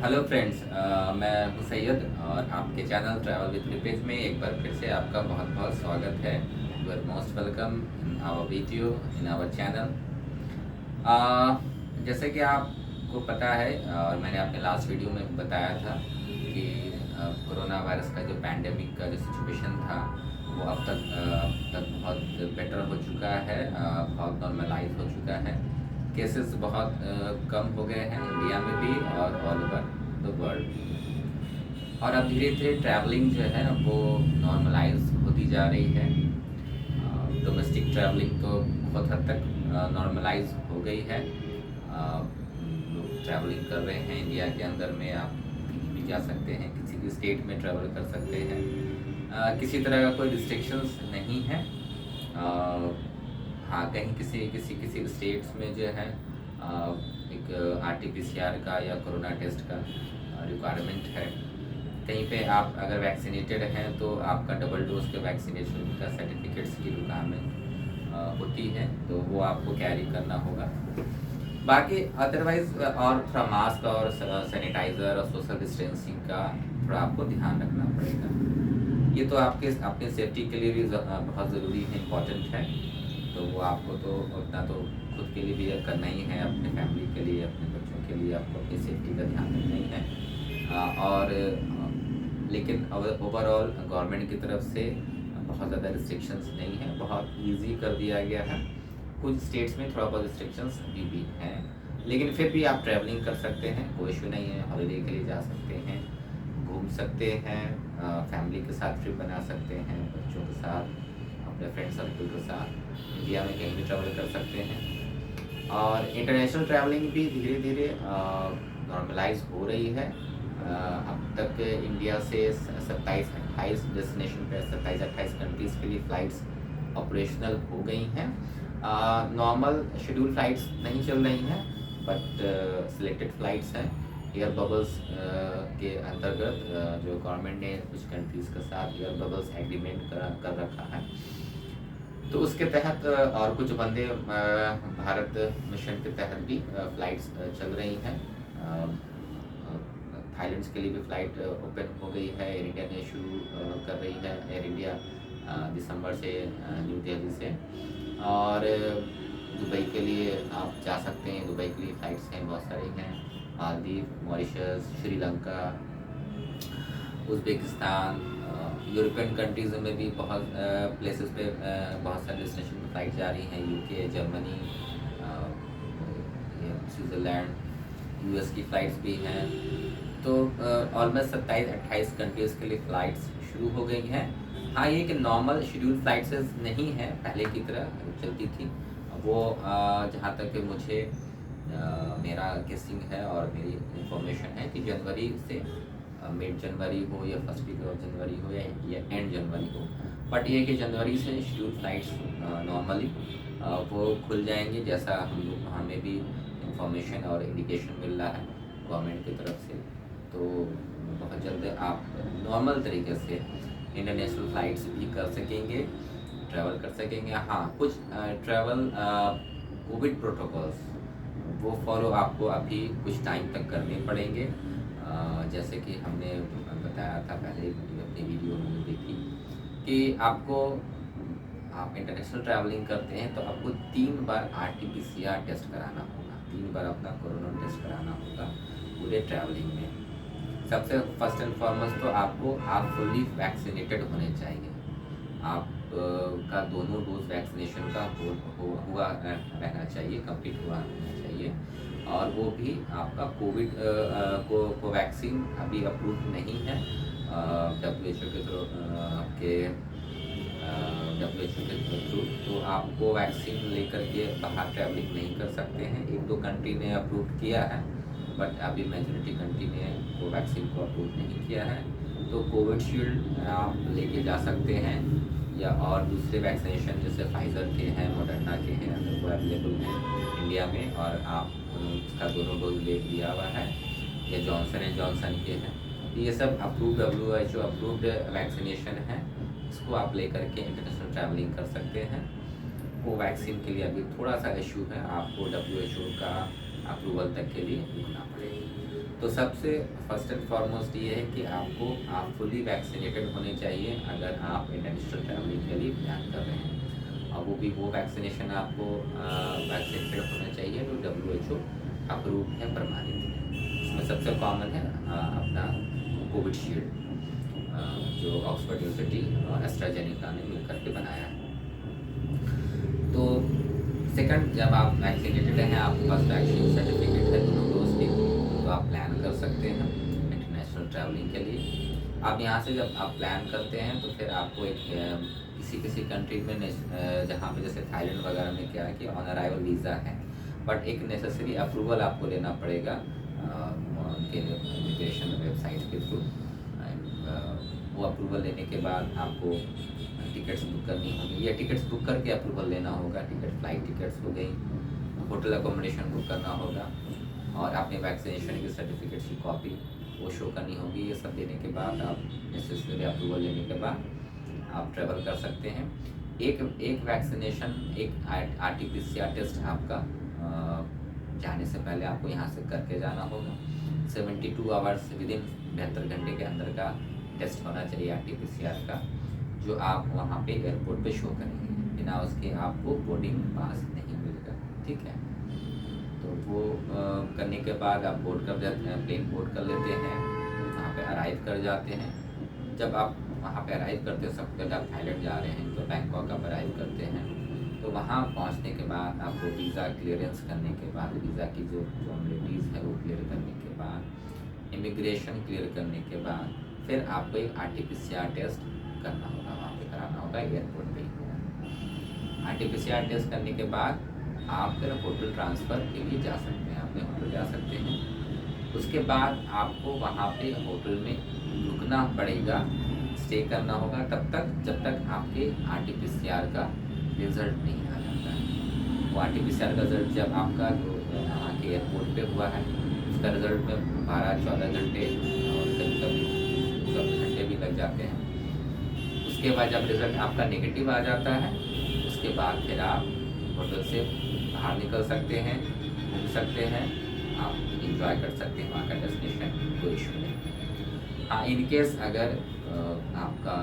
Hello friends, मैं हूं सैयद और आपके चैनल ट्रैवल विद रिपेज में एक बार फिर से आपका बहुत बहुत स्वागत है। You are most welcome in our video in our channel. जैसे कि आपको पता है और मैंने अपने लास्ट वीडियो में बताया था कि कोरोना वायरस का जो पैंडेमिक का जो सिचुएशन था वो अब तक बहुत बेटर हो चुका है, बहुत नॉर्मलाइज हो चुका है। केसेस बहुत कम हो गए हैं इंडिया में भी और ऑल ओवर द वर्ल्ड। और अब धीरे धीरे ट्रैवलिंग जो है वो नॉर्मलाइज होती जा रही है। डोमेस्टिक ट्रैवलिंग तो बहुत हद तक नॉर्मलाइज हो गई है। लोग ट्रैवलिंग कर रहे हैं इंडिया के अंदर में, आप कहीं भी जा सकते हैं, किसी भी स्टेट में ट्रैवल कर सकते हैं। किसी तरह का कोई रिस्ट्रिक्शंस नहीं है। हाँ, कहीं किसी किसी किसी स्टेट्स में जो है एक RT-PCR का या कोरोना टेस्ट का रिक्वायरमेंट है। कहीं पे आप अगर वैक्सीनेटेड हैं तो आपका डबल डोज के वैक्सीनेशन का सर्टिफिकेट्स की रिक्वायरमेंट होती है, तो वो आपको कैरी करना होगा। बाकी अदरवाइज और थोड़ा मास्क और सैनिटाइज़र और सोशल डिस्टेंसिंग का थोड़ा आपको ध्यान रखना पड़ेगा। ये तो आपके अपने सेफ्टी के लिए भी बहुत ज़रूरी है, इम्पॉर्टेंट है। तो वो आपको तो उतना तो खुद के लिए भी करना ही है, अपने फैमिली के लिए, अपने बच्चों के लिए आपको अपनी सेफ्टी का ध्यान रखना ही है। लेकिन ओवरऑल गवर्नमेंट की तरफ से बहुत ज़्यादा रिस्ट्रिक्शंस नहीं है, बहुत इजी कर दिया गया है। कुछ स्टेट्स में थोड़ा बहुत रिस्ट्रिक्शंस अभी भी हैं, लेकिन फिर भी आप ट्रैवलिंग कर सकते हैं, कोई इशू नहीं है। हॉलीडे के लिए जा सकते हैं, घूम सकते हैं, फैमिली के साथ ट्रिप बना सकते हैं, बच्चों के साथ, अपने फ्रेंड सर्कल के साथ इंडिया में कहीं भी ट्रैवल कर सकते हैं। और इंटरनेशनल ट्रैवलिंग भी धीरे धीरे नॉर्मलाइज हो रही है। अब तक इंडिया से 27-28 डेस्टिनेशन पे 27-28 कंट्रीज़ के लिए फ़्लाइट्स ऑपरेशनल हो गई हैं। नॉर्मल शेड्यूल फ़्लाइट्स नहीं चल रही हैं, बट सिलेक्टेड फ़्लाइट्स हैं। एयर बबल्स के अंतर्गत जो गवर्नमेंट ने कुछ कंट्रीज़ के साथ एयर बबल्स एग्रीमेंट कर रखा है, तो उसके तहत और कुछ वंदे भारत मिशन के तहत भी फ़्लाइट्स चल रही हैं। थाईलैंड के लिए भी फ़्लाइट ओपन हो गई है, एयर इंडिया ने शुरू कर रही है। एयर इंडिया दिसंबर से न्यू दिल्ली से। और दुबई के लिए आप जा सकते हैं, दुबई के लिए फ़्लाइट्स हैं, बहुत सारी हैं। Maldives, Mauritius, Sri Lanka, Uzbekistan, European countries में भी बहुत प्लेसेस पे बहुत सारे डेस्टिनेशन में फ़्लाइट जा रही हैं। UK, जर्मनी, स्विट्ज़रलैंड, US की फ़्लाइट्स भी हैं। तो ऑलमोस्ट 27-28 कंट्रीज़ के लिए फ़्लाइट्स शुरू हो गई हैं। हाँ, ये कि नॉर्मल शेड्यूल फ़्लाइट्स नहीं है पहले की तरह चलती थी वो। जहाँ तक कि मुझे मेरा गेसिंग है और मेरी इंफॉर्मेशन है कि जनवरी से मिड जनवरी हो या फर्स्ट वीक ऑफ जनवरी हो या एंड जनवरी हो, बट ये कि जनवरी से शेड्यूल फ़्लाइट्स नॉर्मली वो खुल जाएंगे, जैसा हमें भी इंफॉर्मेशन और इंडिकेशन मिल रहा है गवर्नमेंट की तरफ से। तो बहुत जल्द आप नॉर्मल तरीके से इंटरनेशनल फ़्लाइट्स भी कर सकेंगे, ट्रैवल कर सकेंगे। हाँ, कुछ ट्रैवल कोविड प्रोटोकॉल्स वो फॉलो आपको अभी कुछ टाइम तक करने पड़ेंगे। जैसे कि हमने बताया था पहले अपनी वीडियो में देखी कि आप इंटरनेशनल ट्रैवलिंग करते हैं तो आपको 3 बार RT-PCR टेस्ट कराना होगा, 3 बार अपना कोरोना टेस्ट कराना होगा पूरे ट्रैवलिंग में। सबसे फर्स्ट एंड फॉरमोस्ट तो आप फुल्ली वैक्सीनेटेड होने चाहिए। आप का दोनों डोज वैक्सीनेशन का हुआ रहना चाहिए, कंप्लीट हुआ रहना चाहिए। और वो भी आपका कोविड कोवैक्सीन अभी अप्रूव नहीं है WHO के थ्रू, आपके WHO के थ्रू। तो आप कोवैक्सीन लेकर के बाहर ट्रैवलिंग नहीं कर सकते हैं। 1-2 कंट्री ने अप्रूव किया है, बट अभी मेजॉरिटी कंट्री ने कोवैक्सीन को अप्रूव नहीं किया है। तो कोविशील्ड आप लेके जा सकते हैं, या और दूसरे वैक्सीनेशन जैसे फाइज़र के हैं, मॉडर्ना के हैं, अगर वो अवेलेबल हैं इंडिया में और आप उसका दोनों डोज ले लिया हुआ है, या जॉनसन के हैं, तो ये सब अप्रूव्ड WHO अप्रूव्ड वैक्सीनेशन है। इसको आप लेकर के इंटरनेशनल ट्रैवलिंग कर सकते हैं। कोवैक्सीन के लिए अभी थोड़ा सा इशू है, आपको WHO का अप्रूवल तक के लिए रुकना पड़ेगा। तो सबसे फर्स्ट एंड फॉरमोस्ट ये है कि आप फुली वैक्सीनेटेड होने चाहिए अगर आप इंटरनेशनल ट्रैवलिंग के लिए प्लान कर रहे हैं। और वो वैक्सीनेशन आपको वैक्सीनेटेड होना चाहिए जो WHO अप्रूव है, प्रमाणित है। इसमें सबसे कॉमन है अपना कोविशील्ड, जो ऑक्सफोर्ड यूनिवर्सिटी और एस्ट्राजेनेका ने मिलकर के बनाया है। तो सेकंड, जब आप वैक्सीनेटेड हैं, आपके पास वैक्सीन सर्टिफिकेट है दोनों डोज की, तो आप प्लान कर सकते हैं इंटरनेशनल ट्रैवलिंग के लिए। आप यहाँ से जब आप प्लान करते हैं तो फिर आपको एक किसी कंट्री में जहाँ पे जैसे थाईलैंड वगैरह में क्या है कि ऑन अराइवल वीज़ा है, बट एक नेसेसरी अप्रूवल आपको लेना पड़ेगा उनके इमिग्रेशन वेबसाइट के थ्रू। वो अप्रूवल लेने के बाद आपको टिकट्स बुक करनी होगी, या टिकट्स बुक करके अप्रूवल लेना होगा। फ्लाइट टिकट्स हो गई, होटल अकोमोडेशन बुक करना होगा, और अपने वैक्सीनेशन की सर्टिफिकेट्स की कॉपी वो शो करनी होगी। ये सब देने के बाद आप नेसेसरी अप्रूवल लेने के बाद आप ट्रैवल कर सकते हैं। एक वैक्सीनेशन, एक RT-PCR टेस्ट आपका जाने से पहले आपको यहाँ से करके जाना होगा। 72 आवर्स विदिन 72 घंटे के अंदर का टेस्ट होना चाहिए RT-PCR का, जो आप वहाँ पे एयरपोर्ट पे शो करेंगे। बिना उसके आपको बोर्डिंग पास नहीं मिलेगा, ठीक है। तो वो करने के बाद आप बोर्ड कर जाते हैं, प्लेन बोर्ड कर लेते हैं, वहाँ पे अराइव कर जाते हैं। जब आप वहाँ पे अराइव करते हैं, सबसे पहले आप थाईलैंड जा रहे हैं तो बैंकॉक आप अराइव करते हैं। तो वहाँ पहुँचने के बाद आपको वीज़ा क्लियरेंस करने के बाद, वीज़ा की जो फॉर्मेलिटीज़ है वो क्लियर करने के बाद, इमिग्रेशन क्लियर करने के बाद, फिर आपको एक RT-PCR टेस्ट करना होगा, वहाँ पे कराना होगा एयरपोर्ट पे। RT-PCR टेस्ट करने के बाद आप फिर होटल ट्रांसफ़र के लिए जा सकते हैं, अपने होटल जा सकते हैं। उसके बाद आपको वहाँ पे होटल में रुकना पड़ेगा, स्टे करना होगा तब तक जब तक आपके RT-PCR का रिज़ल्ट नहीं आ जाता है। वो RT-PCR का रिज़ल्ट जब आपका जो वहाँ के एयरपोर्ट पे हुआ है, उसका रिज़ल्ट में 12-14 घंटे और कभी-कभी 24 घंटे भी लग जाते हैं। उसके बाद जब रिज़ल्ट आपका नेगेटिव आ जाता है, उसके बाद फिर आप होटल से बाहर निकल सकते हैं, घूम सकते हैं, आप इंजॉय कर सकते हैं वहाँ का डेस्टिनेशन, कोई इशू नहीं। हाँ, इन केस अगर आपका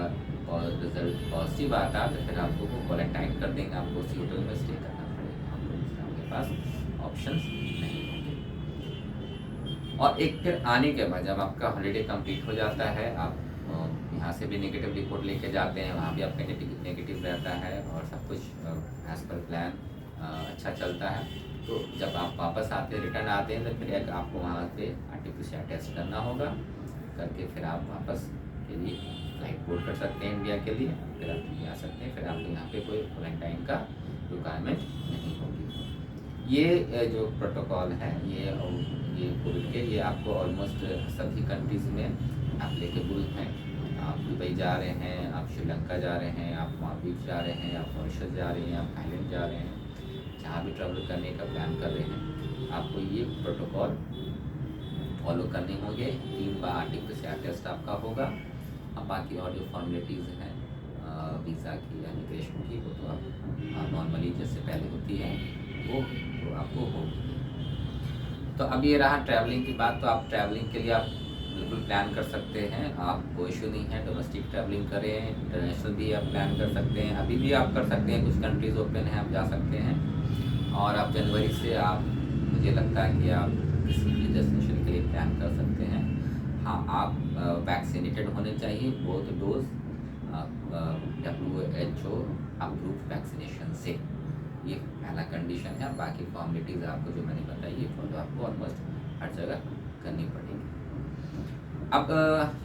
रिज़ल्ट पॉजिटिव आता है तो फिर आपको वो क्वारंटाइन कर देंगे, आपको उसी होटल में स्टे करना पड़ेगा, आपके पास ऑप्शंस नहीं होंगे। और एक फिर आने के बाद जब आपका हॉलीडे कंप्लीट हो जाता है, आप यहाँ से भी नेगेटिव रिपोर्ट लेके जाते हैं, वहाँ भी आपका नेगेटिव रहता है और सब कुछ एज़ पर प्लान अच्छा चलता है। तो जब आप वापस आते हैं, रिटर्न आते हैं, तो फिर एक आपको वहाँ पे RT-PCR टेस्ट करना होगा, करके फिर आप वापस के लिए फ्लाइट बोर्ड कर सकते हैं इंडिया के लिए, फिर आप इंडिया आ सकते हैं। फिर आपको यहाँ पे कोई क्वारंटाइन का रिक्वायरमेंट नहीं होगी। ये जो प्रोटोकॉल है, ये कोविड के, ये आपको ऑलमोस्ट सभी कंट्रीज़ में एप्लीकेबल हैं। आप दुबई जा रहे हैं, आप श्रीलंका जा रहे हैं, आप मालदीव जा रहे हैं, आप मॉरिशस जा रहे हैं, आप थाईलैंड जा रहे हैं, जहाँ भी ट्रैवल करने का प्लान कर रहे हैं, आपको ये प्रोटोकॉल फॉलो करने होंगे। 3 बार RT-PCR टेस्ट आपका होगा। अब बाकी और जो फॉर्मेलिटीज़ हैं वीज़ा की या इमिग्रेशन की, वो तो आप नॉर्मली जैसे पहले होती है वो तो आपको होगी। तो अब ये रहा ट्रैवलिंग की बात। तो आप ट्रैवलिंग के लिए आप बिल्कुल प्लान कर सकते हैं, आप कोई इशू नहीं है। डोमेस्टिक ट्रैवलिंग करें, इंटरनेशनल भी आप प्लान कर सकते हैं, अभी भी आप कर सकते हैं, कुछ कंट्रीज़ ओपन हैं, आप जा सकते हैं। और आप जनवरी से आप, मुझे लगता है कि आप किसी भी डेस्टिनेशन के लिए प्लान कर सकते हैं। हाँ, आप वैक्सीनेटेड होने चाहिए, both dose WHO approve vaccination से, ये पहला कंडीशन है। बाकी फॉर्मेलिटीज़ आपको जो मैंने बताई ये फॉलो आपको ऑलमोस्ट हर जगह करनी पड़ेगी। अब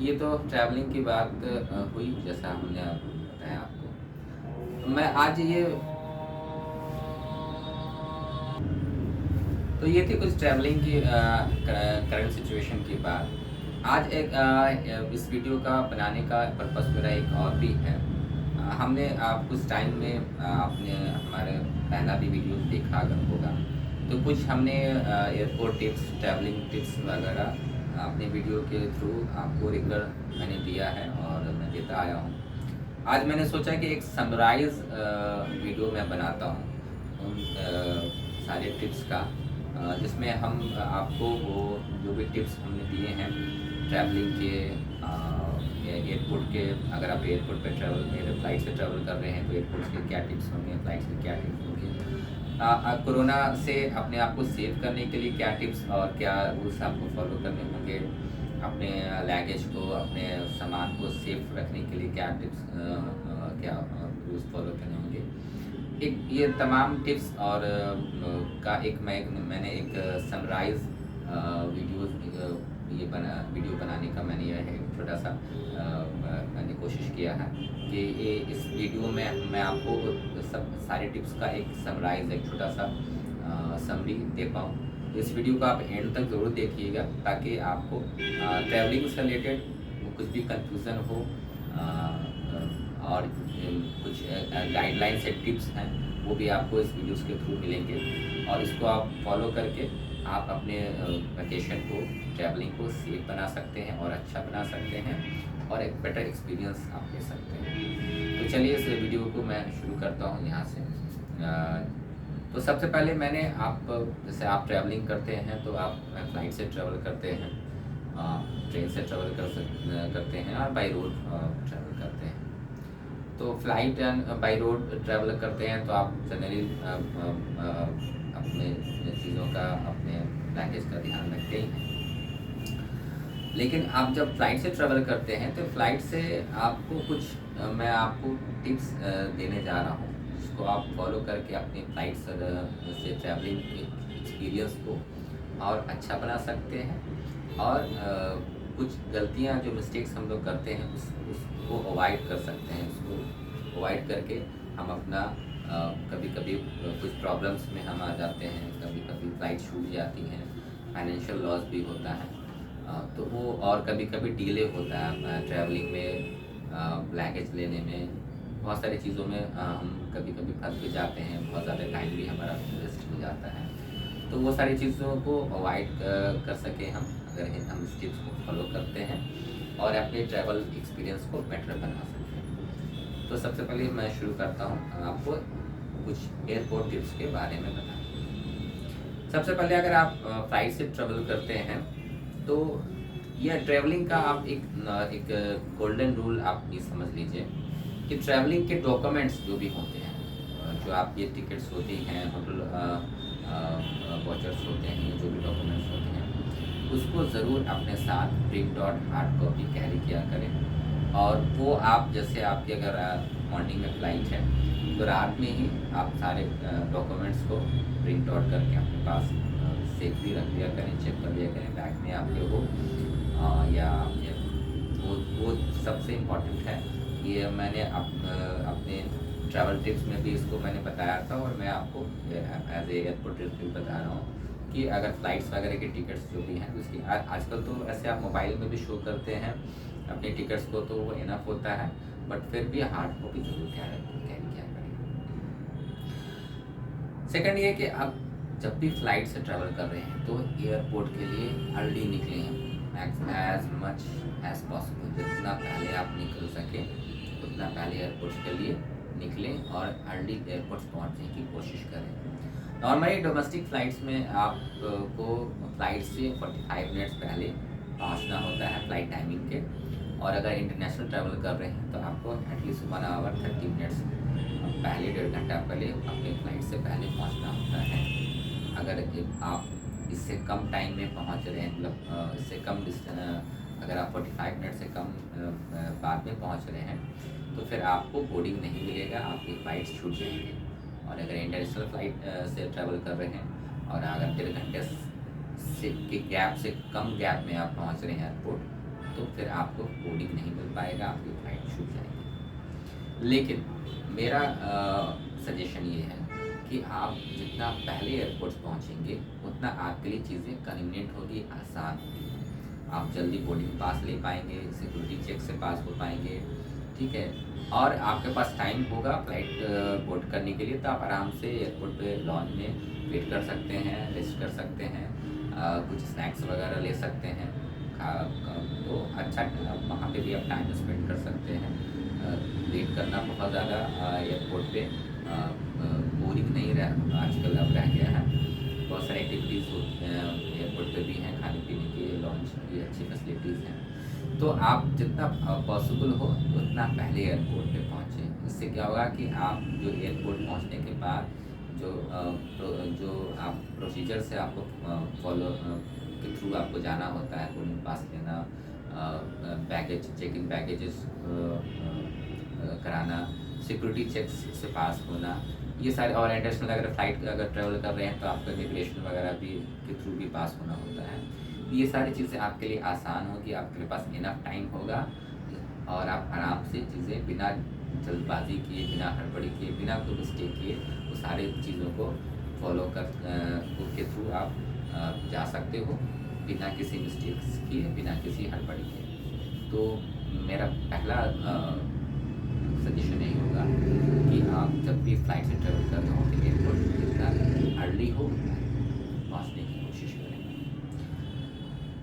ये तो ट्रैवलिंग की बात हुई, जैसा हमने बताया आपको। मैं आज ये थी कुछ ट्रैवलिंग की करंट सिचुएशन की बात। आज इस वीडियो का बनाने का पर्पस मेरा एक और भी है। हमने आप कुछ टाइम में आपने हमारे पहला भी वीडियो देखा अगर होगा, तो कुछ हमने एयरपोर्ट टिप्स, ट्रैवलिंग टिप्स वगैरह अपने वीडियो के थ्रू आपको रेगुलर मैंने दिया है और मैं देता आया हूँ। आज मैंने सोचा कि एक समराइज वीडियो मैं बनाता हूँ उन सारे टिप्स का, जिसमें हम आपको वो जो भी टिप्स हमने दिए हैं ट्रैवलिंग के, एयरपोर्ट के, अगर आप एयरपोर्ट पे फ्लाइट से ट्रैवल कर रहे हैं तो एयरपोर्ट के क्या टिप्स होंगे, फ्लाइट के क्या टिप्स होंगे, कोरोना से अपने आप को सेव करने के लिए क्या टिप्स और क्या रूल्स आपको फॉलो करने होंगे, अपने लगेज को, अपने सामान को सेफ रखने के लिए क्या टिप्स, क्या रूल्स फॉलो करने होंगे। एक ये तमाम टिप्स और का मैंने एक समराइज वीडियो बनाने का मैंने यह है छोटा सा मैंने कोशिश किया है कि इस वीडियो में मैं आपको सब सारे टिप्स का एक समराइज, एक छोटा सा समरी दे पाऊँ। इस वीडियो को आप एंड तक ज़रूर देखिएगा ताकि आपको ट्रैवलिंग से रिलेटेड कुछ भी कंफ्यूज़न हो और कुछ गाइडलाइन से टिप्स हैं वो भी आपको इस वीडियोस के थ्रू मिलेंगे और इसको आप फॉलो करके आप अपने वैकेशन को, ट्रैवलिंग को सेफ बना सकते हैं और अच्छा बना सकते हैं और एक बेटर एक्सपीरियंस आप ले सकते हैं। तो चलिए इस वीडियो को मैं शुरू करता हूँ यहाँ से। तो सबसे पहले जैसे आप ट्रैवलिंग करते हैं तो आप फ्लाइट से ट्रैवल करते हैं, ट्रेन से ट्रैवल करते हैं और बाई रोड ट्रैवल करते हैं। तो flight and by road travel करते हैं तो आप जनरली अपने चीज़ों का, अपने लगेज का ध्यान रखते ही हैं। लेकिन आप जब फ्लाइट से ट्रैवल करते हैं तो फ्लाइट से आपको मैं आपको टिप्स देने जा रहा हूँ जिसको आप फॉलो करके अपनी फ्लाइट से ट्रैवलिंग एक्सपीरियंस को और अच्छा बना सकते हैं और कुछ गलतियाँ जो मिस्टेक्स हम लोग करते हैं उसको अवॉइड कर सकते हैं। उसको अवॉइड करके हम अपना कभी कभी कुछ प्रॉब्लम्स में हम आ जाते हैं, कभी कभी फ्लाइट छूट जाती है, फाइनेंशियल लॉस भी होता है, तो वो और कभी कभी डिले होता है ट्रैवलिंग में, लगेज लेने में, बहुत सारी चीज़ों में हम कभी कभी फंस भी जाते हैं, बहुत ज़्यादा टाइम भी हमारा वेस्ट हो जाता है। तो वो सारी चीज़ों को अवॉइड कर सकें हम अगर हम इस टिप्स को फॉलो करते हैं और अपने ट्रैवल एक्सपीरियंस को बेटर बना सकते हैं। तो सबसे पहले मैं शुरू करता हूँ आपको कुछ एयरपोर्ट टिप्स के बारे में बताना। सबसे पहले अगर आप फ्लाइट से ट्रैवल करते हैं तो यह ट्रैवलिंग का आप एक गोल्डन रूल आप ये समझ लीजिए कि ट्रैवलिंग के डॉक्यूमेंट्स जो भी होते हैं, जो आपकी टिकट्स होती हैं, होटल वाचर्स होते हैं, जो भी डॉक्यूमेंट्स होते हैं उसको ज़रूर अपने साथ print out hard copy carry किया करें। और वो आप जैसे आपकी अगर मॉर्निंग में फ़्लाइट है तो रात में ही आप सारे डॉक्यूमेंट्स को प्रिंट आउट करके अपने पास सेफली रख लिया करें, चेक कर लिया करें बैग में आपके हो या वो सबसे इम्पॉर्टेंट है। ये मैंने अपने ट्रैवल टिप्स में भी इसको मैंने बताया था और मैं आपको एज ए एयरपोर्ट टिप्स बता रहा हूँ कि अगर फ़्लाइट्स वगैरह की टिकट्स जो भी हैं उसकी आजकल तो ऐसे आप मोबाइल में भी शो करते हैं अपने टिकट्स को, तो वो इनफ होता है, बट फिर भी हार्ड कॉपी जरूर कैरी किया करें। सेकंड ये कि आप जब भी फ्लाइट से ट्रैवल कर रहे हैं तो एयरपोर्ट के लिए अर्ली निकलें, एज मच एज पॉसिबल। जितना पहले आप निकल सकें उतना पहले एयरपोर्ट के लिए निकलें और अर्ली एयरपोर्ट पहुंचने की कोशिश करें। नॉर्मली डोमेस्टिक फ़्लाइट्स में आपको फ्लाइट से 45 मिनट्स पहले पहुंचना होता है फ्लाइट टाइमिंग के, और अगर इंटरनेशनल ट्रैवल कर रहे हैं तो आपको एटलीस्ट 1 आवर 30 मिनट्स पहले, 1.5 घंटा पहले अपने फ्लाइट से पहले पहुंचना होता है। अगर आप इससे कम टाइम में पहुंच रहे हैं, मतलब इससे कम अगर आप 45 मिनट से कम बाद में पहुंच रहे हैं तो फिर आपको बोर्डिंग नहीं मिलेगा, आपकी फ़्लाइट छूट जाएंगे। और अगर इंटरनेशनल फ़्लाइट से ट्रैवल कर रहे हैं और अगर 1.5 घंटे से के गैप से कम गैप में आप पहुंच रहे हैं एयरपोर्ट तो फिर आपको बोर्डिंग नहीं मिल पाएगा, आपकी फ़्लाइट छूट जाएगी। लेकिन मेरा सजेशन ये है कि आप जितना पहले एयरपोर्ट पहुंचेंगे उतना आपके लिए चीज़ें कन्वीनियंट होगी, आसान होगी। आप जल्दी बोर्डिंग पास ले पाएंगे, सिक्योरिटी चेक से पास हो पाएंगे, ठीक है। और आपके पास टाइम होगा फ्लाइट बोर्ड करने के लिए तो आप आराम से एयरपोर्ट पे लॉन्च में वेट कर सकते हैं, रेस्ट कर सकते हैं, कुछ स्नैक्स वगैरह ले सकते हैं, तो अच्छा वहाँ पे भी आप टाइम स्पेंड कर सकते हैं। वेट करना बहुत ज़्यादा एयरपोर्ट पे बोरिंग नहीं रह आजकल अब रह गया है, बहुत सारी एक्टिविटीज़ होती हैं एयरपोर्ट पे भी हैं, खाने पीने की लॉन्च की अच्छी फैसिलिटीज़ हैं। तो आप जितना पॉसिबल हो उतना पहले एयरपोर्ट पे पहुँचें। इससे क्या होगा कि आप जो एयरपोर्ट पहुँचने के बाद जो आप प्रोसीजर से आपको फॉलो के थ्रू आपको जाना होता है, बोर्डिंग पास लेना, बैगेज चेक इन बैगेजेस कराना, सिक्योरिटी चेक्स से पास होना, ये सारे, और इंटरनेशनल अगर फ़्लाइट अगर ट्रैवल कर रहे हैं तो आपको इमिग्रेशन वगैरह भी के थ्रू भी पास होना होता है। ये सारी चीज़ें आपके लिए आसान होगी, आपके पास इनफ टाइम होगा और आप आराम से चीज़ें बिना जल्दबाजी किए, बिना हड़बड़ी किए, बिना कोई मिस्टेक किए वो सारी चीज़ों को फॉलो कर के थ्रू आप जा सकते हो, बिना किसी मिस्टेक्स किए, बिना किसी हड़बड़ी के। तो मेरा पहला सजेशन यही होगा कि आप जब भी फ्लाइट से ट्रैवल कर रहे हो तो एयरपोर्ट जितना अर्ली हो पहुँचने की कोशिश करें।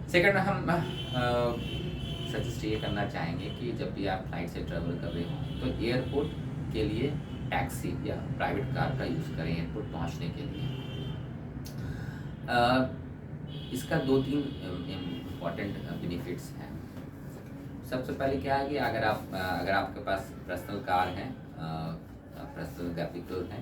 सेकंड, हम सजेस्ट ये करना चाहेंगे कि जब भी आप फ्लाइट से ट्रैवल कर रहे हो तो एयरपोर्ट के लिए टैक्सी या प्राइवेट कार का यूज़ करें एयरपोर्ट पहुंचने के लिए। इसका 2-3 इम्पॉर्टेंट बेनिफिट्स हैं। सबसे पहले क्या है कि अगर आपके पास पर्सनल कार है, पर्सनल व्हीकल है,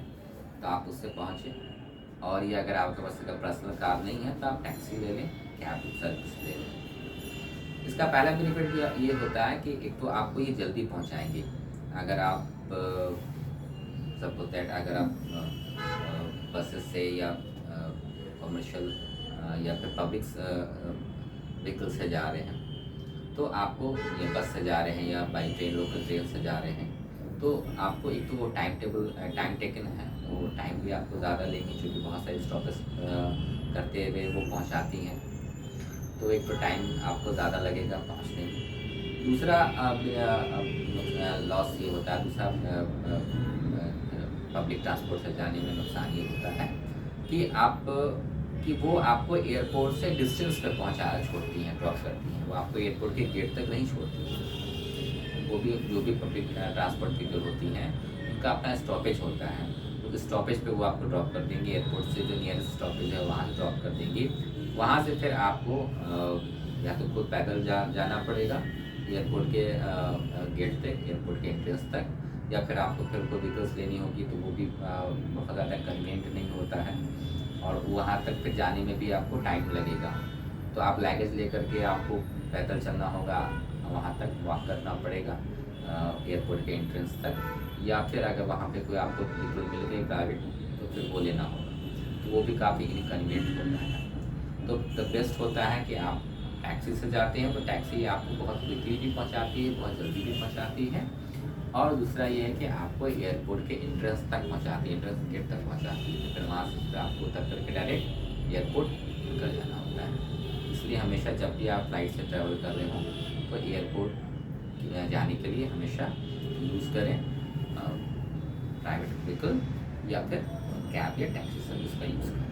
तो आप उससे पहुँचें। और ये अगर आपके पास अगर पर्सनल कार नहीं है तो आप टैक्सी ले लें, कैब सर्विस ले लें। इसका पहला बेनिफिट ये होता है कि एक तो आपको ये जल्दी पहुंचाएंगे। अगर आप सपोज दैट अगर आप बसेस से या कमर्शियल या फिर पब्लिक व्हीकल से जा रहे हैं, तो आपको या बस से जा रहे हैं या बाई ट्रेन, लोकल ट्रेन से जा रहे हैं, तो आपको एक तो वो टाइम टेकन है, वो टाइम भी आपको ज़्यादा लेंगे क्योंकि बहुत सारी स्टॉपेज करते हुए वो पहुंचाती हैं, तो एक तो टाइम आपको ज़्यादा लगेगा पहुंचने में। दूसरा लॉस ये होता है, दूसरा पब्लिक ट्रांसपोर्ट से जाने में नुकसान ये होता है कि वो आपको एयरपोर्ट से डिस्टेंस पर छोड़ती हैं, ड्रॉप करती हैं, वो आपको एयरपोर्ट के गेट तक नहीं छोड़ती हैं। वो भी जो भी पब्लिक ट्रांसपोर्ट व्हीकल होती हैं उनका अपना स्टॉपेज होता है, तो स्टॉपेज पे वो आपको ड्रॉप कर देंगे, एयरपोर्ट से जो नियरेस्ट स्टॉपेज है वहाँ से ड्रॉप कर देंगे। वहाँ से फिर आपको या तो खुद पैदल जाना पड़ेगा एयरपोर्ट के गेट तक, एयरपोर्ट के एंट्रेंस तक, या फिर आपको फिर कोई व्हीकल्स लेनी होगी तो वो भी बहुत ज़्यादा कन्वीनियंट नहीं होता है, और वहाँ तक फिर जाने में भी आपको टाइम लगेगा। तो आप लगेज लेकर के आपको पैदल चलना होगा, वहाँ तक वॉक करना पड़ेगा एयरपोर्ट के एंट्रेंस तक, या फिर अगर वहाँ पे कोई आपको व्हीकल मिल गई प्राइवेट तो फिर वो लेना होगा, तो वो भी काफ़ी इनकन्वीनियंट होता है। तो द बेस्ट होता है कि आप टैक्सी से जाते हैं, तो टैक्सी आपको बहुत क्विकली भी पहुंचाती है, बहुत जल्दी भी पहुंचाती है, और दूसरा ये है कि आपको एयरपोर्ट के एंट्रेंस तक पहुंचाती है, एंट्रेंस गेट तक पहुंचाती है, फिर वहाँ से आपको उतर करके डायरेक्ट एयरपोर्ट निकल जाना होता है। इसलिए हमेशा जब भी आप फ्लाइट से ट्रैवल कर रहे हो तो एयरपोर्ट जाने के लिए हमेशा यूज़ करें प्राइवेट व्हीकल या फिर कैब या टैक्सी सर्विस का यूज़ करें।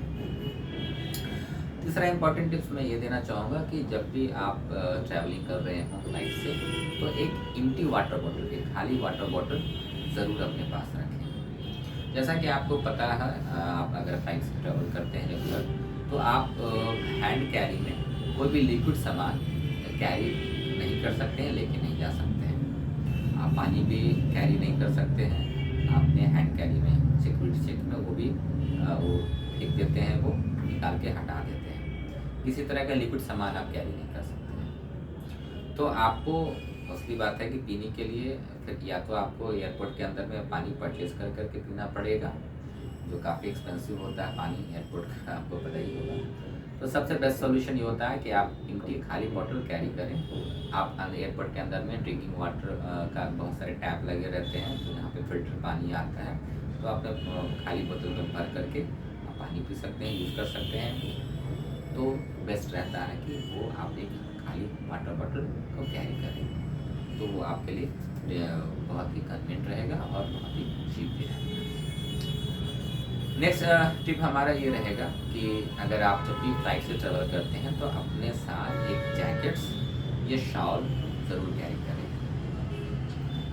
तीसरा इंपॉर्टेंट टिप्स मैं ये देना चाहूँगा कि जब भी आप ट्रैवलिंग कर रहे हो फ्लाइट से, तो एक एम्प्टी वाटर बॉटल, एक खाली वाटर बॉटल ज़रूर अपने पास रखें। जैसा कि आपको पता है, आप अगर फ्लाइट से ट्रैवल करते हैं रेगुलर, तो आप हैंड कैरी में कोई भी लिक्विड सामान कैरी नहीं कर सकते हैं, लेके नहीं जा सकते हैं। आप पानी भी कैरी नहीं कर सकते हैं, आपने हैंड कैरी में सिक्योरिटी चेक में वो भी वो फेंक देते हैं, वो निकाल के हटा देते हैं। किसी तरह का लिक्विड सामान आप कैरी नहीं कर सकते हैं। तो आपको असली बात है कि पीने के लिए फिर या तो आपको एयरपोर्ट के अंदर में पानी परचेज कर करके पीना पड़ेगा, जो काफ़ी एक्सपेंसिव होता है पानी एयरपोर्ट का, आपको पता ही होगा। तो सबसे बेस्ट सोल्यूशन ये होता है कि आप एम्प्टी खाली बॉटल कैरी करें। आप एयरपोर्ट के अंदर में ड्रिंकिंग वाटर का बहुत सारे टैप लगे रहते हैं, तो यहाँ पे फिल्टर पानी आता है, तो आप खाली बोतल में भर करके आप पानी पी सकते हैं, यूज़ कर सकते हैं। तो बेस्ट रहता है कि वो आप एक खाली वाटर बॉटल को कैरी करें, तो वो आपके लिए बहुत ही कन्वीनियंट रहेगा और बहुत ही चीप भी रहेगा। नेक्स्ट टिप हमारा ये रहेगा कि अगर आप जब भी फ्लाइट से ट्रैवल करते हैं तो अपने साथ एक जैकेट्स या शॉल ज़रूर कैरी करें।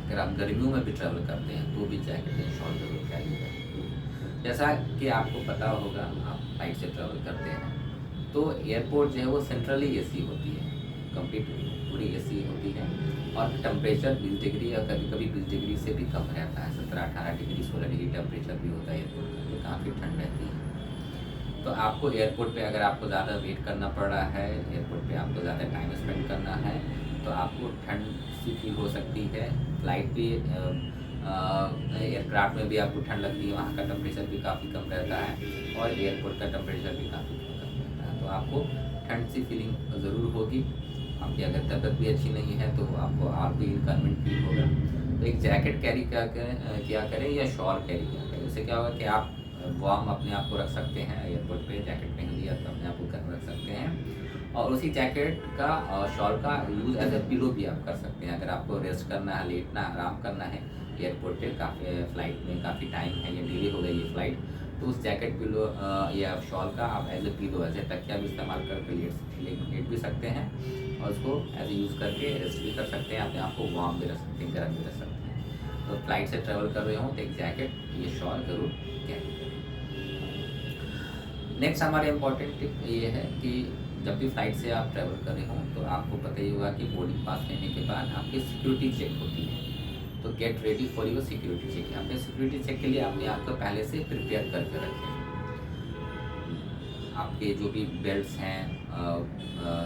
अगर आप गर्मियों में भी ट्रैवल करते हैं तो भी जैकेट या शॉल ज़रूर कैरी करें। जैसा कि आपको पता होगा, आप फ्लाइट से ट्रैवल करते हैं तो एयरपोर्ट जो है वो सेंट्रली एसी होती है, कंप्लीट पूरी एसी होती है, और टेम्परेचर 20 डिग्री या कभी कभी 20 डिग्री से भी कम रहता है, 17-18 डिग्री 16 डिग्री टेम्परेचर भी होता है एयरपोर्ट में, तो काफ़ी ठंड रहती है। तो आपको एयरपोर्ट पे अगर आपको ज़्यादा वेट करना पड़ रहा है, एयरपोर्ट पे आपको ज़्यादा टाइम स्पेंड करना है, तो आपको ठंड सी फील हो सकती है। फ्लाइट भी एयरक्राफ्ट में भी आपको ठंड लगती है, वहाँ का टेम्परेचर भी काफ़ी कम रहता है और एयरपोर्ट का टेम्परेचर भी काफ़ी कम रहता है, तो आपको ठंड सी फीलिंग ज़रूर होगी। आपकी अगर तबीयत भी अच्छी नहीं है तो आपको और भी इनकन्वीनियंट फील होगा। तो एक जैकेट कैरी क्या करें या शॉल कैरी क्या करें, उससे क्या होगा कि आप वार्म अपने आप को रख सकते हैं। एयरपोर्ट पे जैकेट पहन लिया तो अपने आप को गर्म रख सकते हैं, और उसी जैकेट का शॉल का यूज़ एज ए पिलो भी आप कर सकते हैं। अगर आपको रेस्ट करना है, लेटना, आराम करना है एयरपोर्ट पे, काफ़ी फ्लाइट में काफ़ी टाइम है या डिले हो गई है फ्लाइट, तो उस जैकेट पिलो या शॉल का आप as a pillow, as a तकिया भी इस्तेमाल करके लेट भी सकते हैं, और उसको एज ए यूज़ करके रेस्ट भी कर सकते हैं, अपने आप को वार्म भी रख सकते हैं, गर्म भी रख सकते हैं। तो फ्लाइट से ट्रैवल कर रहे हो तो एक जैकेट, ये शॉल ज़रूर कैरी करें। नेक्स्ट हमारे इम्पॉर्टेंट टिप ये है कि जब भी फ्लाइट से आप ट्रैवल कर रहे हो तो आपको पता ही होगा कि बोर्डिंग पास लेने के बाद आपकी सिक्योरिटी चेक होती है। तो get ready for your security check. अपने सिक्योरिटी चेक के लिए अपने आप को पहले से प्रिपेयर करके रखें। आपके जो भी बेल्ट्स हैं,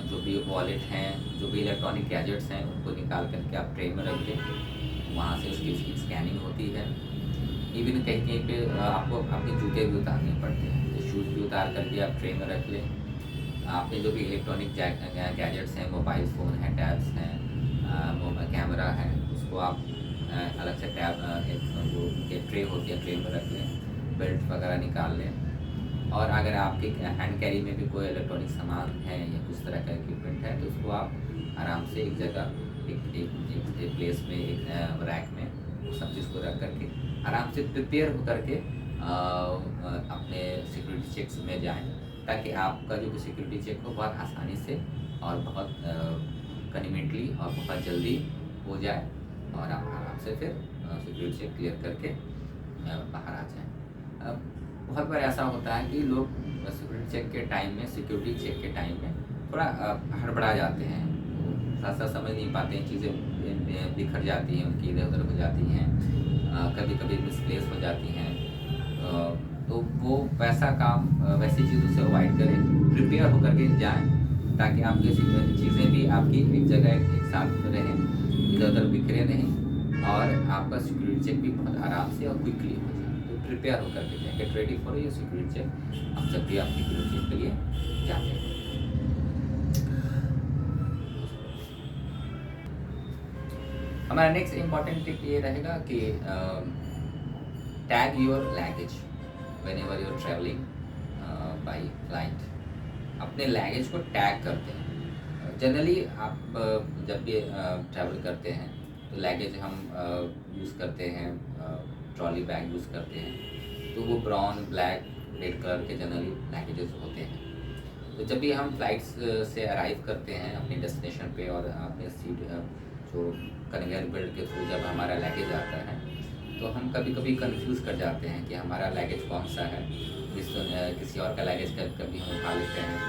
जो भी वॉलेट हैं, जो भी इलेक्ट्रॉनिक गैजेट्स हैं, उनको निकाल करके आप ट्रे में रख दें। वहाँ से उसकी स्कैनिंग होती है। इवन कहीं कहीं पे आपको अपने जूते भी उतारने पड़ते हैं, तो शूज़ भी उतार करके आप ट्रे में रख लें। आपने जो भी इलेक्ट्रॉनिक गैजेट्स हैं, मोबाइल फ़ोन हैं, टैब्स हैं, कैमरा है, उसको आप अलग से टैब वो ट्रे होती है, ट्रे में रख लें। बेल्ट वगैरह निकाल लें। और अगर आपके हैंड कैरी में भी कोई इलेक्ट्रॉनिक सामान है या कुछ तरह का इक्विपमेंट है तो उसको आप आराम से एक जगह एक प्लेस में, एक रैक में उस सब चीज़ को रख करके आराम से प्रिपेयर होकर के अपने सिक्योरिटी चेक्स में जाएं, ताकि आपका जो भी सिक्योरिटी चेक हो बहुत आसानी से और बहुत कन्वीनियंटली और बहुत जल्दी हो जाए, और आप आराम से फिर सिक्योरिटी चेक क्लियर करके बाहर आ जाएं। बहुत बार ऐसा होता है कि लोग सिक्योरिटी चेक के टाइम में थोड़ा हड़बड़ा जाते हैं, सा समझ नहीं पाते हैं, चीज़ें बिखर जाती हैं, उनकी इधर उधर हो जाती हैं, कभी कभी मिसप्लेस हो जाती हैं। तो वो वैसा काम, वैसी चीज़ों से अवॉइड करें, प्रिपेयर होकर के जाएं, ताकि आपकी चीज़ें भी आपकी एक जगह एक साथ रहें, इधर उधर बिखरे नहीं, और आपका सिक्योरिटी चेक भी बहुत आराम से और क्विकली हो जाए। तो प्रिपेयर होकर के जाएं, get ready for your security check. हम जब भी आप सिक्योरिटी चेक के लिए जाते हैं। हमारा नेक्स्ट इम्पॉर्टेंट टिप ये रहेगा कि tag your luggage whenever you are travelling by flight. अपने लैगेज को टैग करते हैं। जनरली आप जब भी ट्रैवल करते हैं तो लैगेज हम यूज़ करते हैं, ट्रॉली बैग यूज़ करते हैं, तो वो ब्राउन, ब्लैक, रेड कलर के जनरली लैगेजेस होते हैं। तो जब भी हम फ्लाइट्स से अराइव करते हैं अपनी डेस्टिनेशन पे, और अपने सीट जो कन्वेयर बेल्ट के थ्रू जब हमारा लैगेज आता है, तो हम कभी कभी कंफ्यूज कर जाते हैं कि हमारा लैगेज कौन सा है। किसी और का लैगेज कभी हम उठा लेते हैं,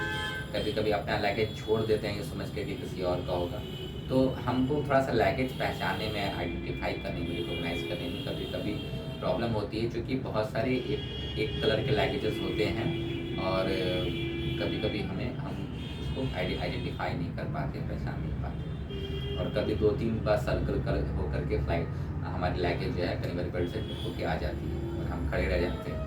कभी कभी अपना लैगेज छोड़ देते हैं ये समझ के कि किसी और का होगा। तो हमको थोड़ा सा लैगेज पहचानने में, आइडेंटिफाई करने में, रिकॉग्नाइज करने में कभी कभी प्रॉब्लम होती है, क्योंकि बहुत सारे एक कलर के लैगेजेस होते हैं, और कभी कभी हम उसको आइडेंटिफाई नहीं कर पाते, पहचान नहीं पाते, और कभी 2-3 बार सर्कल कर होकर के फ्लाइट हमारी लैगेज जो है कन्वेयर बेल्ट से होके आ जाती है और हम खड़े रह जाते हैं।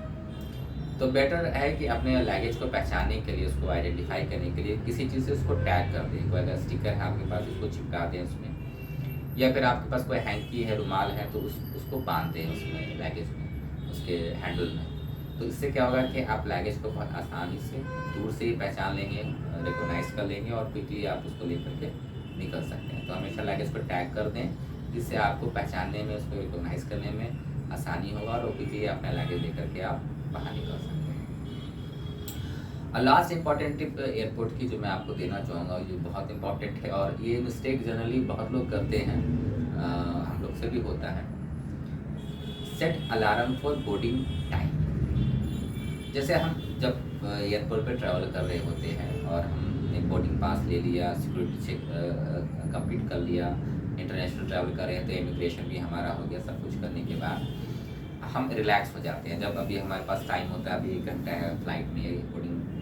तो बेटर है कि अपने लैगेज को पहचानने के लिए, उसको आइडेंटिफाई करने के लिए किसी चीज़ से उसको टैग कर दें। कोई अगर स्टिकर है आपके पास, उसको चिपका दें उसमें, या फिर आपके पास कोई हैंकी है, रुमाल है, तो उसको बांध दें उसमें, लैगेज में, उसके हैंडल में। तो इससे क्या होगा कि आप लैगेज को बहुत आसानी से दूर से ही पहचान लेंगे, रिकॉग्नाइज कर लेंगे, और क्विकली आप उसको लेकर के निकल सकते हैं। तो हमेशा लैगेज को टैग कर दें, जिससे आपको पहचानने में, उसको रिकॉग्नाइज करने में आसानी होगा, और क्विकली अपना लैगेज लेकर के आप बाहर निकल सकते हैं। और लास्ट इंपॉर्टेंट टिप एयरपोर्ट की जो मैं आपको देना चाहूँगा, ये बहुत इंपॉर्टेंट है, और ये मिस्टेक जनरली बहुत लोग करते हैं, हम लोग से भी होता है। Set alarm for boarding time. जैसे हम जब एयरपोर्ट पे ट्रैवल कर रहे होते हैं और हमने बोर्डिंग पास ले लिया, सिक्योरिटी चेक कंप्लीट कर लिया, इंटरनेशनल ट्रैवल कर रहे हैं तो इमिग्रेशन भी हमारा हो गया, सब कुछ करने के बाद हम रिलैक्स हो जाते हैं। जब अभी हमारे पास टाइम होता है, अभी 1 घंटा है फ्लाइट में,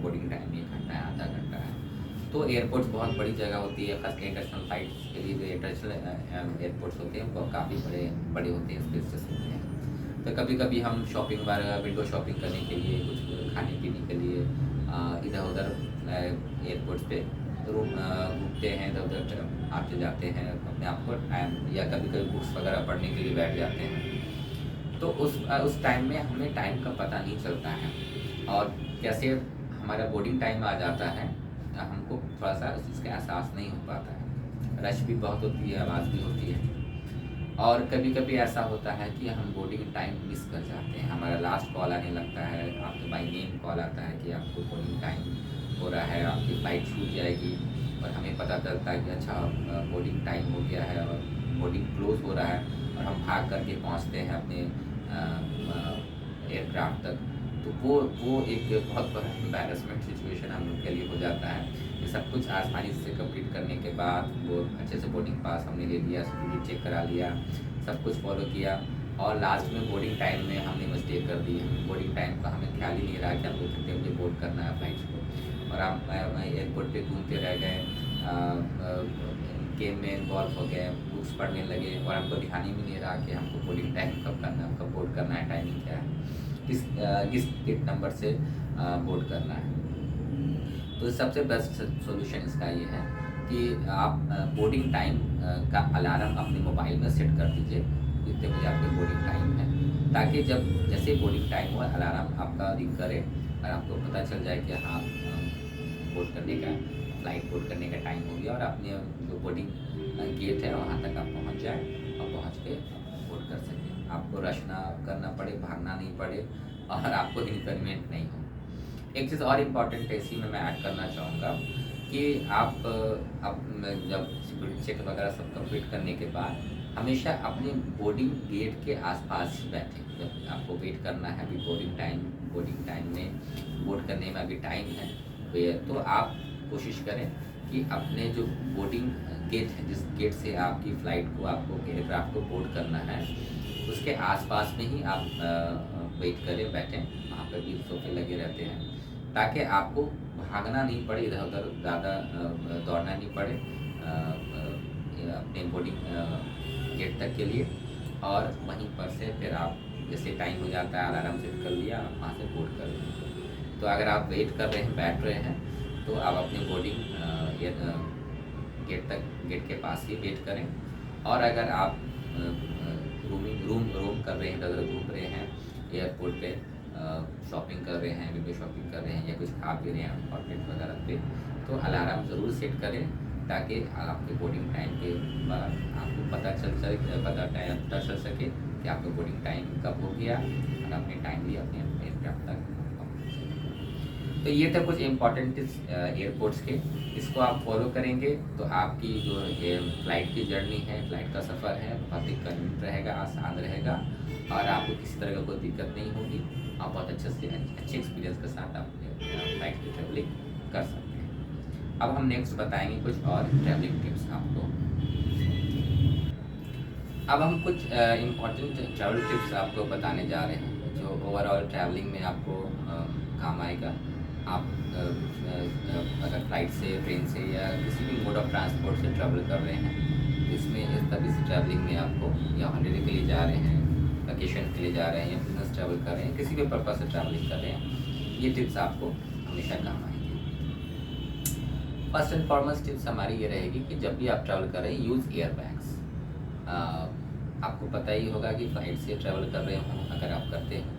बोर्डिंग टाइम 1 घंटा है, आधा घंटा है, तो एयरपोर्ट्स बहुत बड़ी जगह होती है, खास इंटरनेशनल फ्लाइट्स के लिए जो इंटरनेशनल एयरपोर्ट्स होते हैं वो काफ़ी बड़े होते हैं, स्पेसियस होते हैं। तो कभी कभी हम शॉपिंग वगैरह, विंडो शॉपिंग करने के लिए, कुछ खाने पीने के लिए इधर उधर एयरपोर्ट्स पे घूमते हैं, इधर उधर आते जाते हैं अपने आप को टाइम, या कभी कभी बुक्स वगैरह पढ़ने के लिए बैठ जाते हैं। तो उस टाइम में हमें टाइम का पता नहीं चलता है, और कैसे हमारा बोर्डिंग टाइम आ जाता है हमको थोड़ा सा उस चीज़ का एहसास नहीं हो पाता है। रश भी बहुत होती है, आवाज़ भी होती है, और कभी कभी ऐसा होता है कि हम बोर्डिंग टाइम मिस कर जाते हैं। हमारा लास्ट कॉल आने लगता है, आपके बाई नेम कॉल आता है कि आपको बोर्डिंग टाइम हो रहा है, आपकी फ़्लाइट छूट जाएगी, और हमें पता चलता है कि अच्छा बोर्डिंग टाइम हो गया है और बोर्डिंग क्लोज़ हो रहा है, और हम भाग करके पहुंचते हैं अपने एयरक्राफ्ट तक। तो वो एक बहुत बड़ा एम्बैरेसमेंट सिचुएशन हम लोग के लिए हो जाता है कि सब कुछ आसानी से कंप्लीट करने के बाद, वो अच्छे से बोर्डिंग पास हमने ले लिया, सिक्योरिटी चेक करा लिया, सब कुछ फॉलो किया, और लास्ट में बोर्डिंग टाइम में हमने मिस्टेक कर दी। हमें बोर्डिंग टाइम का हमें ख्याल ही नहीं रहा कि हमको कितने बजे बोर्ड करना है फ्लाइट को, और हम एयरपोर्ट पे घूमते रह गए, गेम में इन्वॉल्व हो गए, बुक्स पढ़ने लगे, और हमको ध्यान ही नहीं रहा कि हमको बोर्डिंग टाइम कब करना है, कब बोर्ड करना है, टाइमिंग क्या है, किस गेट नंबर से बोर्ड करना है। तो सबसे बेस्ट सोल्यूशन इसका ये है कि आप बोर्डिंग टाइम का अलार्म अपने मोबाइल में सेट कर दीजिए, कितने बजे आपकी बोर्डिंग टाइम है, ताकि जब जैसे बोर्डिंग टाइम हो अलार्म आपका रिंग करे और आपको पता चल जाए कि हाँ बोर्ड करने का, फ्लाइट बोर्ड करने का टाइम हो गया, और अपने जो बोर्डिंग गेट है वहाँ तक आप पहुँच जाए, और पहुँच के बोर्ड कर सकें, आपको रश ना करना पड़े, भागना नहीं पड़े, और आपको इनकन्वीनियंट नहीं हो। एक चीज़ और इम्पॉर्टेंट है इसी में मैं ऐड करना चाहूँगा कि आप जब सिक्योरिटी चेक वगैरह सब कंप्लीट करने के बाद हमेशा अपने बोर्डिंग गेट के आसपास ही बैठें। जब आपको वेट करना है, अभी बोर्डिंग टाइम में बोर्ड करने में अभी टाइम है, तो आप कोशिश करें कि अपने जो बोर्डिंग गेट है, जिस गेट से आपकी फ़्लाइट को, आपको एयरक्राफ्ट को बोर्ड करना है, उसके आसपास में ही आप वेट करें, बैठें। वहाँ पर भी सोफे लगे रहते हैं, ताकि आपको भागना नहीं पड़े, इधर उधर ज़्यादा दौड़ना नहीं पड़े अपने बोर्डिंग गेट तक के लिए, और वहीं पर से फिर आप जैसे टाइम हो जाता है अलार्म सेट कर लिया, आप वहाँ से बोर्ड कर लेंगे। तो अगर आप वेट कर रहे हैं, बैठ रहे हैं, तो आप अपनी बोर्डिंग गेट के पास ही वेट करें। और अगर आप रूम कर रहे हैं, इधर उधर घूम रहे हैं एयरपोर्ट पे, शॉपिंग कर रहे हैं, विंडो शॉपिंग कर रहे हैं, या कुछ खा पी रहे हैं अपार्टमेंट वगैरह पे, तो अलार्म ज़रूर सेट करें, ताकि आपके बोर्डिंग टाइम के बाद आपको पता चल सके कि आपका बोर्डिंग टाइम कब हो गया, और अपने टाइमली अपने एयरक्राफ्ट तक पहुँच सकें। तो ये थे कुछ इम्पॉर्टेंट एयरपोर्ट्स के, इसको आप फॉलो करेंगे तो आपकी जो फ़्लाइट की जर्नी है, फ़्लाइट का सफ़र है, बहुत ही कन्वीनियंट रहेगा, आसान रहेगा, और आपको किसी तरह का कोई दिक्कत नहीं होगी। आप बहुत अच्छे एक्सपीरियंस के साथ आप फ्लाइट की ट्रैवलिंग कर सकते हैं। अब हम नेक्स्ट बताएंगे कुछ और ट्रैवलिंग टिप्स आपको। अब हम कुछ इम्पॉर्टेंट ट्रैवल टिप्स आपको बताने जा रहे हैं, जो ओवरऑल ट्रैवलिंग में आपको काम आएगा। आप अगर फ्लाइट से, ट्रेन से, या किसी भी मोड ऑफ ट्रांसपोर्ट से ट्रैवल कर रहे हैं, इसमें इस तरह से ट्रैवलिंग में आपको, या हॉलीडे के लिए जा रहे हैं, वैकेशन के लिए जा रहे हैं, या बिजनेस ट्रैवल कर रहे हैं, किसी भी पर्पज़ से ट्रैवलिंग कर रहे हैं, ये टिप्स आपको हमेशा काम आएंगी। फर्स्ट एंड फॉरमोस्ट टिप्स हमारी ये रहेगी कि जब भी आप ट्रैवल कर रहे हैं, यूज़ एयर बैग्स। आपको पता ही होगा कि फ्लाइट से ट्रैवल कर रहे हों, अगर आप करते हैं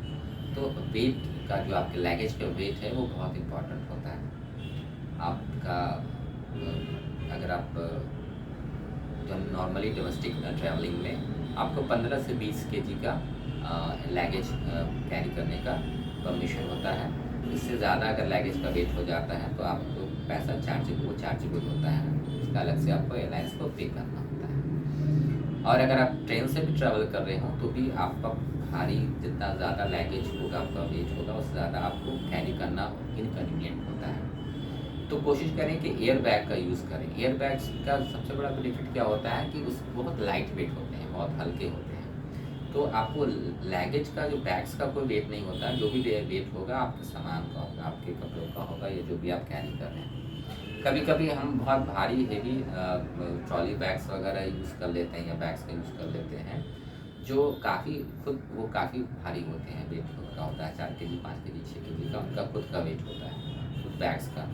तो वेट का, जो आपके लगेज का वेट है, वो बहुत इम्पॉर्टेंट होता है आपका। अगर आप जो नॉर्मली डोमेस्टिक ट्रैवलिंग में आपको 15 से 20 केजी का लगेज कैरी करने का परमिशन होता है। इससे ज़्यादा अगर लगेज का वेट हो जाता है तो आपको पैसा चार्जेबल होता है, इसका अलग से आपको एयरलाइंस को पे करना होता है। और अगर आप ट्रेन से भी ट्रैवल कर रहे हो तो भी आपका भारी, जितना ज़्यादा लगेज होगा, आपका वेट होगा, उससे ज़्यादा आपको कैरी करना इनकन्वीनियंट होता है। तो कोशिश करें कि एयर बैग का यूज़ करें। एयर बैग्स का सबसे बड़ा बेनिफिट क्या होता है कि उस बहुत लाइट वेट होते हैं, बहुत हल्के होते हैं। तो आपको लगेज का, जो बैग्स का कोई वेट नहीं होता, जो भी वेट होगा आपके सामान का होगा, आपके कपड़ों का होगा, या जो भी आप कैरी कर रहे हैं। कभी कभी हम बहुत भारी हेवी ट्रॉली बैग्स वगैरह यूज़ कर लेते हैं, या बैग्स का यूज़ कर लेते हैं, जो काफ़ी खुद वो काफ़ी भारी होते हैं, वेट उनका होता है 4 केजी, 5 केजी, 6 केजी का उनका खुद का वेट होता है, उस बैग्स का,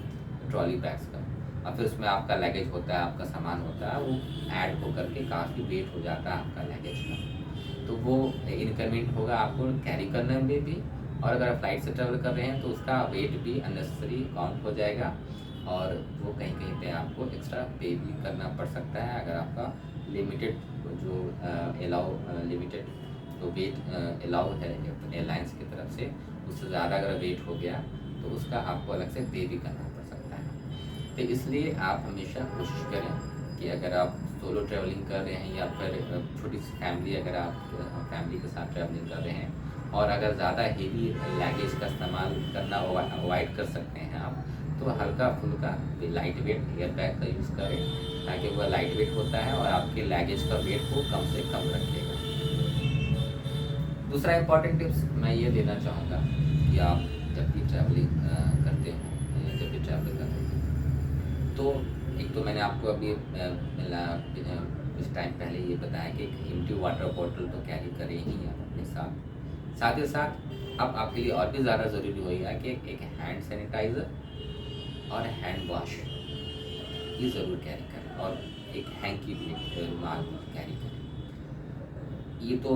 ट्रॉली बैग्स का। और फिर उसमें आपका लगेज होता है, आपका सामान होता है, वो ऐड होकर के काफ़ी वेट हो जाता है आपका लगेज का। तो वो इनकन्वीनियंट होगा आपको कैरी करने में भी, और अगर आप फ्लाइट से ट्रैवल कर रहे हैं तो उसका वेट भी अननेसेसरी काउंट हो जाएगा, और वो कहीं कहीं पे आपको एक्स्ट्रा पे भी करना पड़ सकता है, अगर आपका लिमिटेड जो लिमिटेड जो वेट अलाउ है एयरलाइंस की तरफ से, उससे ज़्यादा अगर वेट हो गया तो उसका आपको अलग से पे भी करना पड़ सकता है। तो इसलिए आप हमेशा कोशिश करें कि अगर आप सोलो ट्रैवलिंग कर रहे हैं, या फिर छोटी सी फैमिली, अगर आप फैमिली के साथ ट्रैवलिंग कर रहे हैं, और अगर ज़्यादा हेवी लगेज का इस्तेमाल करना अवॉइड कर सकते हैं आप, तो हल्का फुल्का लाइट वेट एयर बैग का यूज़ करें, ताकि वह लाइट वेट होता है और आपके लगेज का वेट को कम से कम रखेगा। दूसरा इम्पॉर्टेंट टिप्स मैं ये देना चाहूँगा कि आप जब भी ट्रैवलिंग करते हो, जब भी ट्रैवल करते हो, तो एक तो मैंने आपको अभी कुछ टाइम पहले ये बताया कि एक एम्प्टी वाटर बॉटल तो कैरी करें ही आप अपने साथ। साथ ही साथ अब आपके लिए और भी ज़्यादा ज़रूरी हो गया कि एक हैंड सैनिटाइज़र और हैंड वॉश ये ज़रूर कैरी करें, और एक हैंकी भी, रुमाल भी कैरी करें। ये तो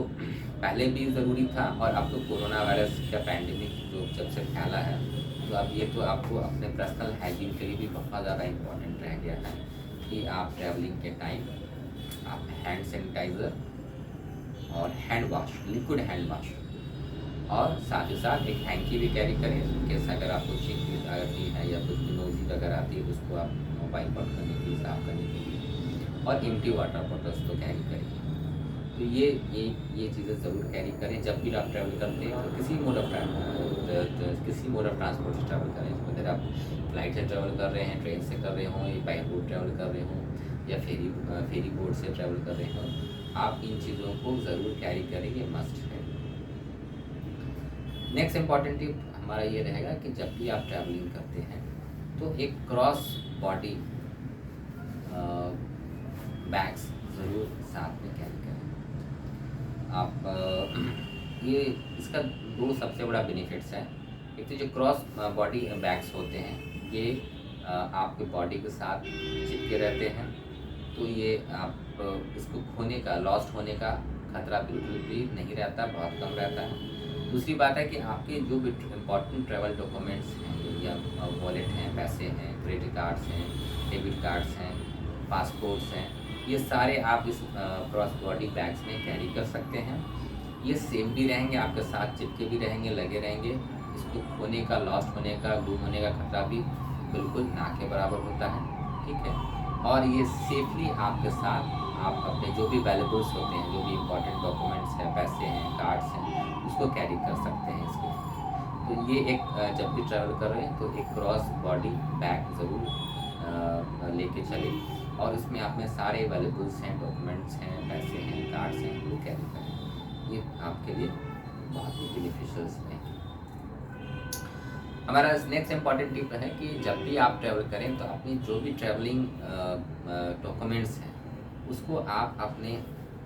पहले भी ज़रूरी था, और अब तो कोरोना वायरस का पैंडेमिक जो जब से फैला है, तो अब ये तो आपको अपने पर्सनल हाइजीन के लिए भी बहुत ज़्यादा इम्पोर्टेंट रह गया है कि आप ट्रैवलिंग के टाइम आप हैंड सैनिटाइज़र और hand wash, liquid hand wash, और साथ ही साथ एक हैंकी भी कैरी करें, कैसे अगर आपको छींक आती है या कुछ भी नोज़ी वगैरह आती है, उसको आप मोबाइल पर करने के लिए, साफ करने के लिए, और एम्प्टी वाटर बॉटल्स तो कैरी करिए। तो ये चीज़ें ज़रूर कैरी करें जब भी आप ट्रैवल करते हैं, और किसी मोड ऑफ ट्रांसपोर्ट से ट्रैवल करें, अगर आप फ्लाइट से ट्रैवल कर रहे हैं, ट्रेन से कर रहे हों, या बाई रोड ट्रैवल कर रहे हों, या फेरी बोट से ट्रैवल कर रहे हों, आप इन चीज़ों को ज़रूर कैरी करें, ये मस्ट है। नेक्स्ट इम्पॉर्टेंट टिप हमारा ये रहेगा कि जब भी आप ट्रैवलिंग करते हैं तो एक क्रॉस बॉडी बैग्स ज़रूर साथ में कैरी करें आप। ये इसका दो सबसे बड़ा बेनिफिट्स है। एक तो जो क्रॉस बॉडी बैग्स होते हैं, ये आपके बॉडी के साथ चिपके रहते हैं, तो ये आप इसको खोने का, लॉस्ट होने का खतरा बिल्कुल भी नहीं रहता, बहुत कम रहता है। दूसरी बात है कि आपके जो भी इम्पॉर्टेंट ट्रैवल डॉक्यूमेंट्स हैं, या वॉलेट हैं, पैसे हैं, क्रेडिट कार्ड्स हैं, डेबिट कार्ड्स हैं, पासपोर्ट्स हैं, ये सारे आप इस क्रॉस बॉडी बैग्स में कैरी कर सकते हैं। ये सेफ भी रहेंगे, आपके साथ चिपके भी रहेंगे, लगे रहेंगे। इसको खोने का, लॉस्ट होने का, गुम होने का खतरा भी बिल्कुल ना के बराबर होता है, ठीक है। और ये सेफली आपके साथ आप अपने जो भी वैल्यूबल्स होते हैं, जो भी इम्पोर्टेंट डॉक्यूमेंट्स हैं, पैसे हैं, कार्ड्स हैं, उसको कैरी कर सकते हैं इसके। तो ये एक जब भी ट्रैवल कर रहे हैं तो एक क्रॉस बॉडी बैग ज़रूर लेके चलें, और इसमें आप में सारे वैल्यूबल्स हैं, डॉक्यूमेंट्स हैं, पैसे हैं, कार्ड्स हैं, वो कैरी करें। ये आपके लिए बहुत ही बेनिफिशियल है। हमारा नेक्स्ट इम्पॉर्टेंट टिप है कि जब भी आप ट्रैवल करें तो अपनी जो भी ट्रैवलिंग डॉक्यूमेंट्स हैं, उसको आप अपने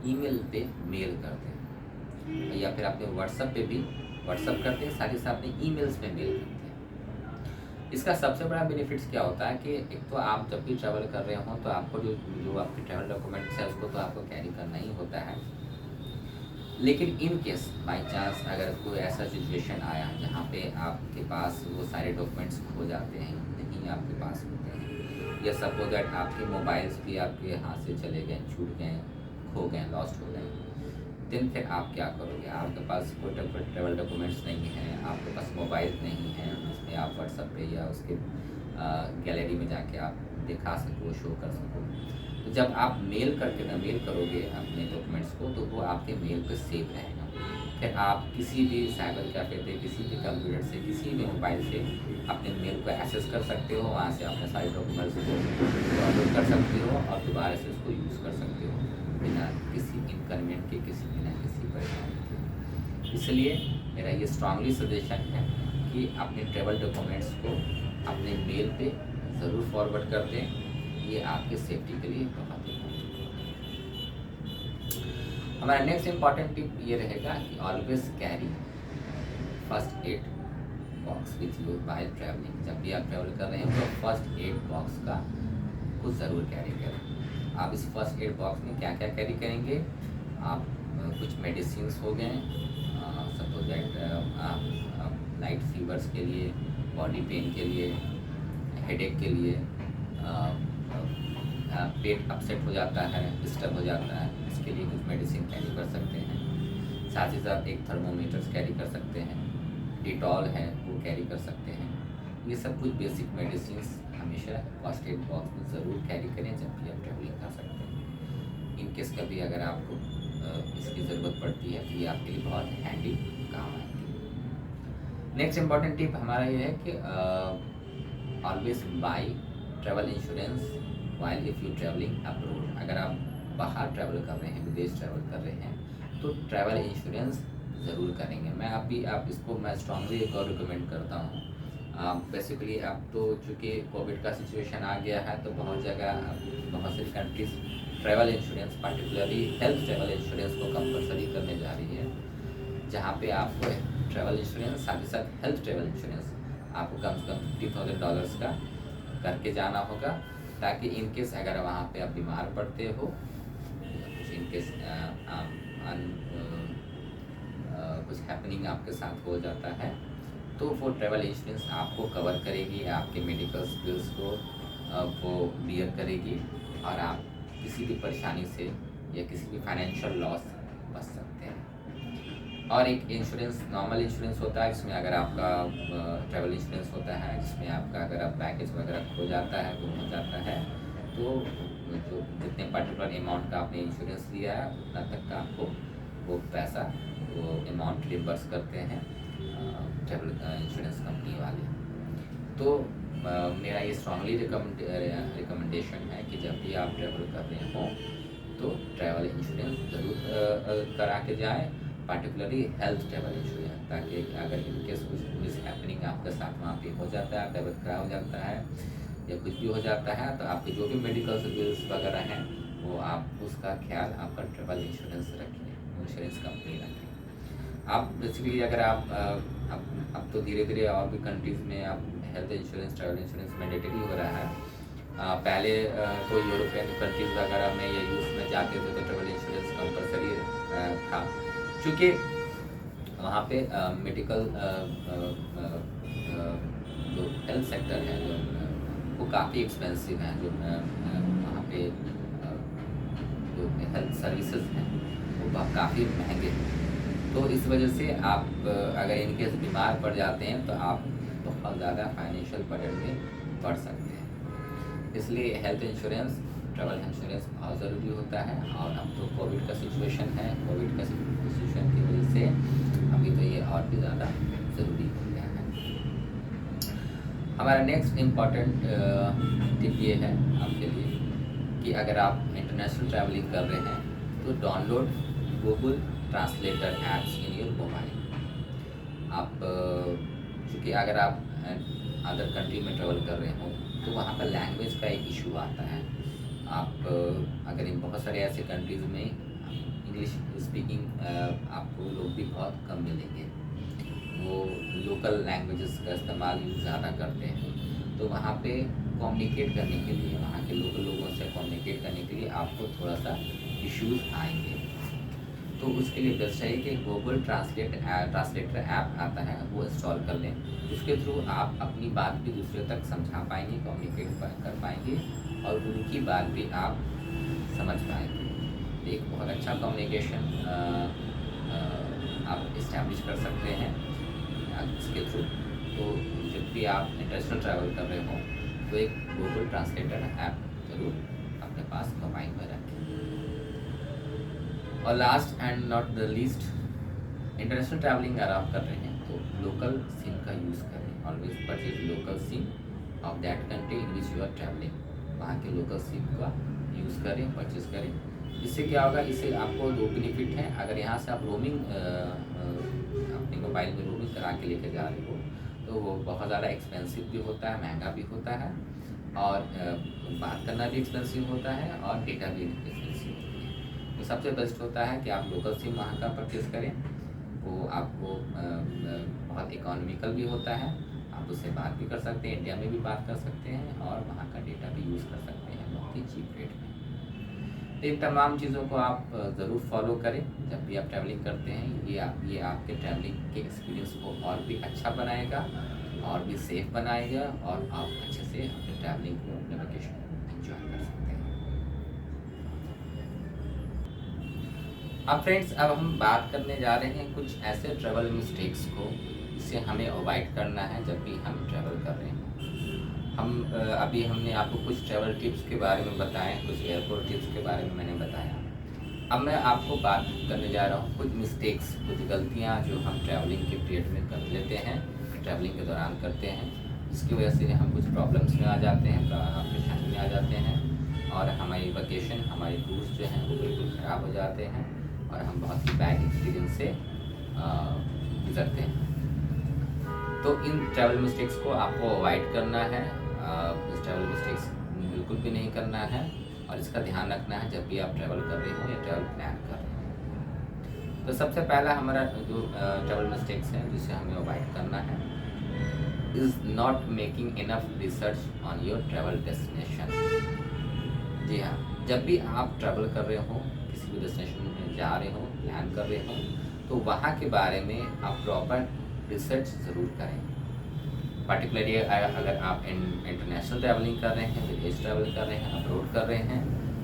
ईमेल पे मेल कर दें, या फिर अपने व्हाट्सएप पे भी व्हाट्सएप करते हैं, साथ ही साथ अपने ईमेल्स में मेल करते हैं। इसका सबसे बड़ा बेनिफिट्स क्या होता है कि एक तो आप जब भी ट्रैवल कर रहे हो तो आपको जो आपके ट्रैवल डॉक्यूमेंट्स है उसको तो आपको कैरी करना ही होता है, लेकिन इन केस बाई चांस अगर कोई ऐसा सिचुएशन आया जहाँ पे आपके पास वो सारे डॉक्यूमेंट्स खो जाते हैं, नहीं आपके पास होते हैं, या सपोज दैट आपके मोबाइल्स भी आपके हाथ से चले गए, छूट गए, खो गए, लॉस्ट हो गए, देन फिर आप क्या करोगे? आपके पास कोई ट्रैवल डॉक्यूमेंट्स नहीं है, आपके पास मोबाइल नहीं है जिसमें आप व्हाट्सएप पे या उसके गैलरी में जाके आप दिखा सको, शो कर सको। तो जब आप मेल करोगे अपने डॉक्यूमेंट्स को, तो वो आपके मेल पे सेव रहेगा, फिर आप किसी भी साइबर कैफे पे, किसी भी कंप्यूटर से, किसी भी मोबाइल से अपने मेल को एक्सेस कर सकते हो। वहाँ से अपने सारे डॉक्यूमेंट्स को डाउनलोड कर सकते हो और दोबारा से उसको यूज़ कर सकते हो बिना किसी इनकन्वीनियंट के, बिना किसी परेशानी के। इसलिए मेरा ये स्ट्रांगली सजेशन है कि अपने ट्रैवल डॉक्यूमेंट्स को अपने मेल पे ज़रूर फॉरवर्ड कर दें। ये आपके सेफ्टी के लिए बहुत इम्पोर्टेंट है। हमारा नेक्स्ट इम्पॉर्टेंट टिप ये रहेगा कि always carry first aid box with you bye travelling. जब भी आप ट्रैवल कर रहे हैं तो फर्स्ट एड बॉक्स का कुछ ज़रूर कैरी करें। आप इस फर्स्ट एड बॉक्स में क्या क्या कैरी करेंगे? आप कुछ मेडिसिन्स हो गए, सपोज दैट नाइट फीवर्स के लिए, बॉडी पेन के लिए, हेडेक के लिए, पेट अपसेट हो जाता है, डिस्टर्ब हो जाता है, इसके लिए कुछ मेडिसिन कैरी कर सकते हैं। साथ ही साथ एक थर्मोमीटर्स कैरी कर सकते हैं, डिटॉल है वो कैरी कर सकते हैं। ये सब कुछ बेसिक मेडिसिन हमेशा फर्स्ट एड बॉक्स में ज़रूर कैरी करें जब भी आप ट्रैवलिंग कर सकते हैं। इन केस कभी अगर आपको इसकी ज़रूरत पड़ती है तो ये आपके लिए बहुत हैंडी काम आएगी। नेक्स्ट इम्पॉर्टेंट टिप हमारा ये है कि always by travel insurance while if you travelling abroad. अगर आप बाहर ट्रैवल कर रहे हैं, विदेश ट्रैवल कर रहे हैं, तो ट्रैवल इंश्योरेंस ज़रूर करेंगे। आप इसको मैं स्ट्रांगली एक और रिकमेंड करता हूँ। बेसिकली अब तो चूँकि कोविड का सिचुएशन आ गया है तो बहुत जगह, बहुत सारी countries travel insurance, particularly health travel insurance को कंपलसरी करने जा रही है, जहाँ पे आपको ट्रैवल इंश्योरेंस साथ ही साथ हेल्थ ट्रैवल इंश्योरेंस आपको कम से कम $50,000 का करके जाना होगा, ताकि इनकेस अगर वहाँ पे आप बीमार पड़ते हो, इनकेस कुछ हैपनिंग आपके साथ हो जाता है, तो वो ट्रैवल इंश्योरेंस आपको कवर करेगी, आपके मेडिकल बिल्स को वो बियर करेगी और आप किसी भी परेशानी से या किसी भी फाइनेंशियल लॉस बच सकते हैं। और एक इंश्योरेंस, नॉर्मल इंश्योरेंस होता है, इसमें अगर आपका ट्रैवल इंश्योरेंस होता है जिसमें आपका अगर आप बैगेज वगैरह खो जाता है, गुम हो जाता है, तो जो जितने पर्टिकुलर अमाउंट का आपने इंश्योरेंस लिया है उतना तक का आपको वो पैसा, वो अमाउंट रिम्बर्स करते हैं ट्रैवल इंश्योरेंस कंपनी वाले। तो मेरा ये स्ट्रांगली रिकमेंडेशन है कि जब भी आप ट्रैवल कर रहे हो तो ट्रैवल इंश्योरेंस ज़रूर करा के जाएँ, पार्टिकुलरली हेल्थ ट्रैवल इंश्योरेंस, ताकि अगर इनकेस कुछ मिस हैपनिंग आपके साथ वहाँ पे हो जाता है, तबीयत खराब हो जाता है या कुछ भी हो जाता है, तो आपके जो भी मेडिकल बिल्स वगैरह हैं वो आप उसका ख्याल आपका ट्रैवल इंश्योरेंस रखिए, इंश्योरेंस कंपनी रखिए। आप बेसिकली अगर आप अब तो धीरे धीरे और भी कंट्रीज़ में आप health insurance, travel insurance mandatory हो रहा है। पहले तो यूरोपियन कंट्रीज़ वगैरह में या यूएस में जाते थे तो ट्रैवल इंश्योरेंस कंपलसरी था, क्योंकि वहाँ पे मेडिकल जो हेल्थ सेक्टर है जो वो काफ़ी एक्सपेंसिव है, जो वहाँ पे जो हेल्थ सर्विसेज हैं वो काफ़ी महंगे हैं। तो इस वजह से आप अगर इनकेस बीमार पड़ जाते हैं तो आप बहुत ज़्यादा फाइनेंशियल बर्डन में पड़ सकते हैं। इसलिए हेल्थ इंश्योरेंस, ट्रैवल इंश्योरेंस बहुत ज़रूरी होता है। और अब तो कोविड का सिचुएशन है, कोविड का सिचुएशन की वजह से अभी तो ये और भी ज़्यादा ज़रूरी हो गया है। हमारा नेक्स्ट इम्पॉर्टेंट टिप ये है आपके लिए कि अगर आप इंटरनेशनल ट्रैवलिंग कर रहे हैं तो download Google translator apps in your mobile. आप चूँकि अगर आप अदर कंट्री में ट्रैवल कर रहे हो तो वहाँ पर लैंग्वेज का एक इशू आता है। आप अगर इन बहुत सारे ऐसे कंट्रीज़ में इंग्लिश स्पीकिंग आपको लोग भी बहुत कम मिलेंगे, वो लोकल लैंग्वेजेस का इस्तेमाल ज़्यादा करते हैं। तो वहाँ पे कम्युनिकेट करने के लिए, वहाँ के लोकल लोगों से कम्युनिकेट करने के लिए आपको थोड़ा सा इश्यूज़ आएंगे। तो उसके लिए बेस्ट है कि गूगल ट्रांसलेटर ऐप आता है वो इंस्टॉल कर लें। उसके थ्रू आप अपनी बात भी दूसरे तक समझा पाएंगे, कम्युनिकेट कर पाएंगे और उनकी बात भी आप समझ पाएंगे। एक बहुत अच्छा कम्युनिकेशन आप इस्टेब्लिश कर सकते हैं इसके थ्रू। तो जब भी आप इंटरनेशनल ट्रैवल कर रहे हो तो एक गूगल ट्रांसलेटर ऐप ज़रूर अपने पास मोबाइल में रखें। और last and not the least, international travelling अगर आप कर रहे हैं तो लोकल सिम का यूज़ करें। Always purchase local sim of that country in which you are travelling. वहाँ के लोकल सिम का यूज़ करें, परचेज करें। इससे क्या होगा, इससे आपको दो बेनिफिट हैं। अगर यहाँ से आप रोमिंग अपने मोबाइल में रोमिंग करा के लेके जा रहे हो तो वो बहुत ज़्यादा एक्सपेंसिव भी होता है, महंगा भी होता है, और बात करना भी एक्सपेंसिव होता है, और डेटा भी एक्सपेंसिव होती है। तो सबसे बेस्ट होता है कि आप लोकल सिम वहाँ का परचेज़ करें। वो आपको बहुत इकोनॉमिकल भी होता है, आप उससे बात भी कर सकते हैं, इंडिया में भी बात कर सकते हैं, और वहाँ का डेटा भी यूज़ कर सकते हैं बहुत ही चीप रेट में। तो इन तमाम चीज़ों को आप ज़रूर फॉलो करें जब भी आप ट्रैवलिंग करते हैं। ये आपके ट्रैवलिंग के एक्सपीरियंस को और भी अच्छा बनाएगा, और भी सेफ बनाएगा, और आप अच्छे से अपने ट्रैवलिंग को, अपने वेकेशन को एंजॉय कर सकते हैं। अब फ्रेंड्स, अब हम बात करने जा रहे हैं कुछ ऐसे ट्रैवल मिस्टेक्स को जिसे हमें अवॉइड करना है जब भी हम ट्रैवल कर रहे हैं। अभी हमने आपको कुछ ट्रैवल टिप्स के बारे में बताए, कुछ एयरपोर्ट टिप्स के बारे में मैंने बताया। अब मैं आपको बात करने जा रहा हूँ कुछ मिस्टेक्स, कुछ गलतियाँ जो हम ट्रैवलिंग के पीरियड में कर लेते हैं, ट्रैवलिंग के दौरान करते हैं, जिसकी वजह से हम कुछ प्रॉब्लम्स में आ जाते हैं, परेशानी में आ जाते हैं, और हमारी वेकेशन, हमारे टूर्स जो हैं वो बिल्कुल ख़राब हो जाते हैं, और हम बहुत ही बैड एक्सपीरियंस से गुजरते हैं। तो इन ट्रैवल मिस्टेक्स को आपको अवॉइड करना है, इस ट्रैवल मिस्टेक्स बिल्कुल भी नहीं करना है, और इसका ध्यान रखना है जब भी आप ट्रैवल कर रहे हो या ट्रैवल प्लान कर रहे हो। तो सबसे पहला हमारा जो ट्रैवल मिस्टेक्स हैं जिसे हमें अवॉइड करना है, is not making enough research on your travel destination. जी हाँ, जब भी आप ट्रैवल कर रहे हो, किसी भी डेस्टिनेशन में जा रहे हो, प्लान कर रहे हो, तो वहाँ के बारे में आप प्रॉपर रिसर्च ज़रूर करें। पर्टिकुलरली अगर आप इंटरनेशनल ट्रैवलिंग कर रहे हैं, विदेश ट्रैवल कर रहे हैं, अब्रॉड कर रहे हैं,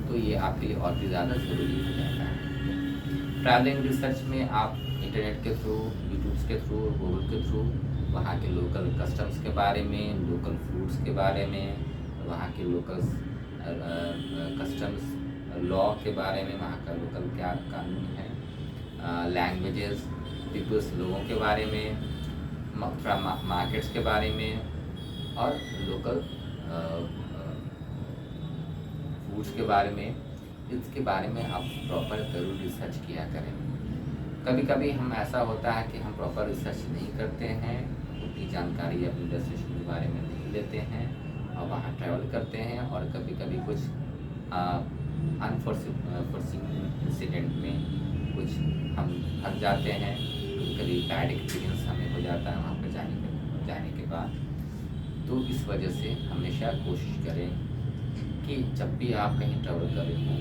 तो ये आपके लिए और भी ज़्यादा ज़रूरी हो जाता है। ट्रैवलिंग रिसर्च में आप इंटरनेट के थ्रू, यूट्यूब्स के थ्रू, गूगल के थ्रू वहाँ के लोकल कस्टम्स के बारे में, लोकल फूड्स के बारे में, वहाँ के लोकल कस्टम्स लॉ के बारे में, वहाँ का लोकल क्या कानून है, लैंग्वेजेस, पीपल्स, लोगों के बारे में, मार्केट्स के बारे में, और लोकल फूड्स के बारे में, इसके बारे में आप प्रॉपर ज़रूर रिसर्च किया करें। कभी कभी हम ऐसा होता है कि हम प्रॉपर रिसर्च नहीं करते हैं, उतनी जानकारी अपने डेस्टिनेशन के बारे में नहीं लेते हैं, और वहाँ ट्रैवल करते हैं, और कभी कभी कुछ अनफोर्सिंग इंसिडेंट में कुछ हम फंस जाते हैं। कभी बैड एक्सपीरियंस हमें हो जाता है वहाँ पर जाने के बाद। तो इस वजह से हमेशा कोशिश करें कि जब भी आप कहीं ट्रैवल कर रहे हो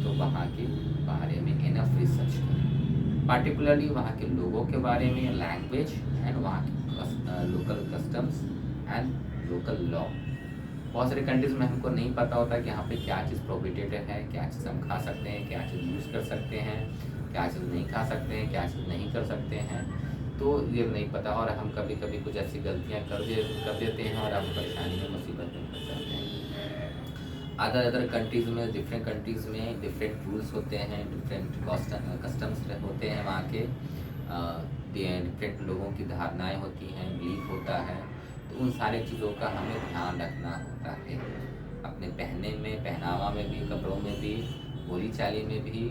तो वहाँ के बारे में इनफ रिसर्च करें, पार्टिकुलरली वहाँ के लोगों के बारे में, लैंग्वेज, एंड वहाँ के local customs and local law. बहुत सारी कंट्रीज़ में हमको नहीं पता होता कि यहाँ पे क्या चीज़ प्रोहिबिटेड है, क्या चीज़ हम खा सकते हैं, क्या चीज़ यूज़ कर सकते हैं, क्या चीज़ नहीं खा सकते हैं, क्या चीज़ नहीं कर सकते हैं। तो ये नहीं पता, और हम कभी कभी कुछ ऐसी गलतियाँ कर देते हैं, और हम परेशानी में, मुसीबत में फंस जाते हैं। अदर कंट्रीज़ में, डिफरेंट कंट्रीज़ में डिफरेंट रूल्स होते हैं, डिफरेंट कस्टम्स होते हैं, वहाँ के डिफरेंट लोगों की धारणाएँ होती हैं, बिलीफ होता है। तो उन सारी चीज़ों का हमें ध्यान रखना होता है, अपने पहनने में, पहनावा में भी, कपड़ों में भी, बोली चाली में भी,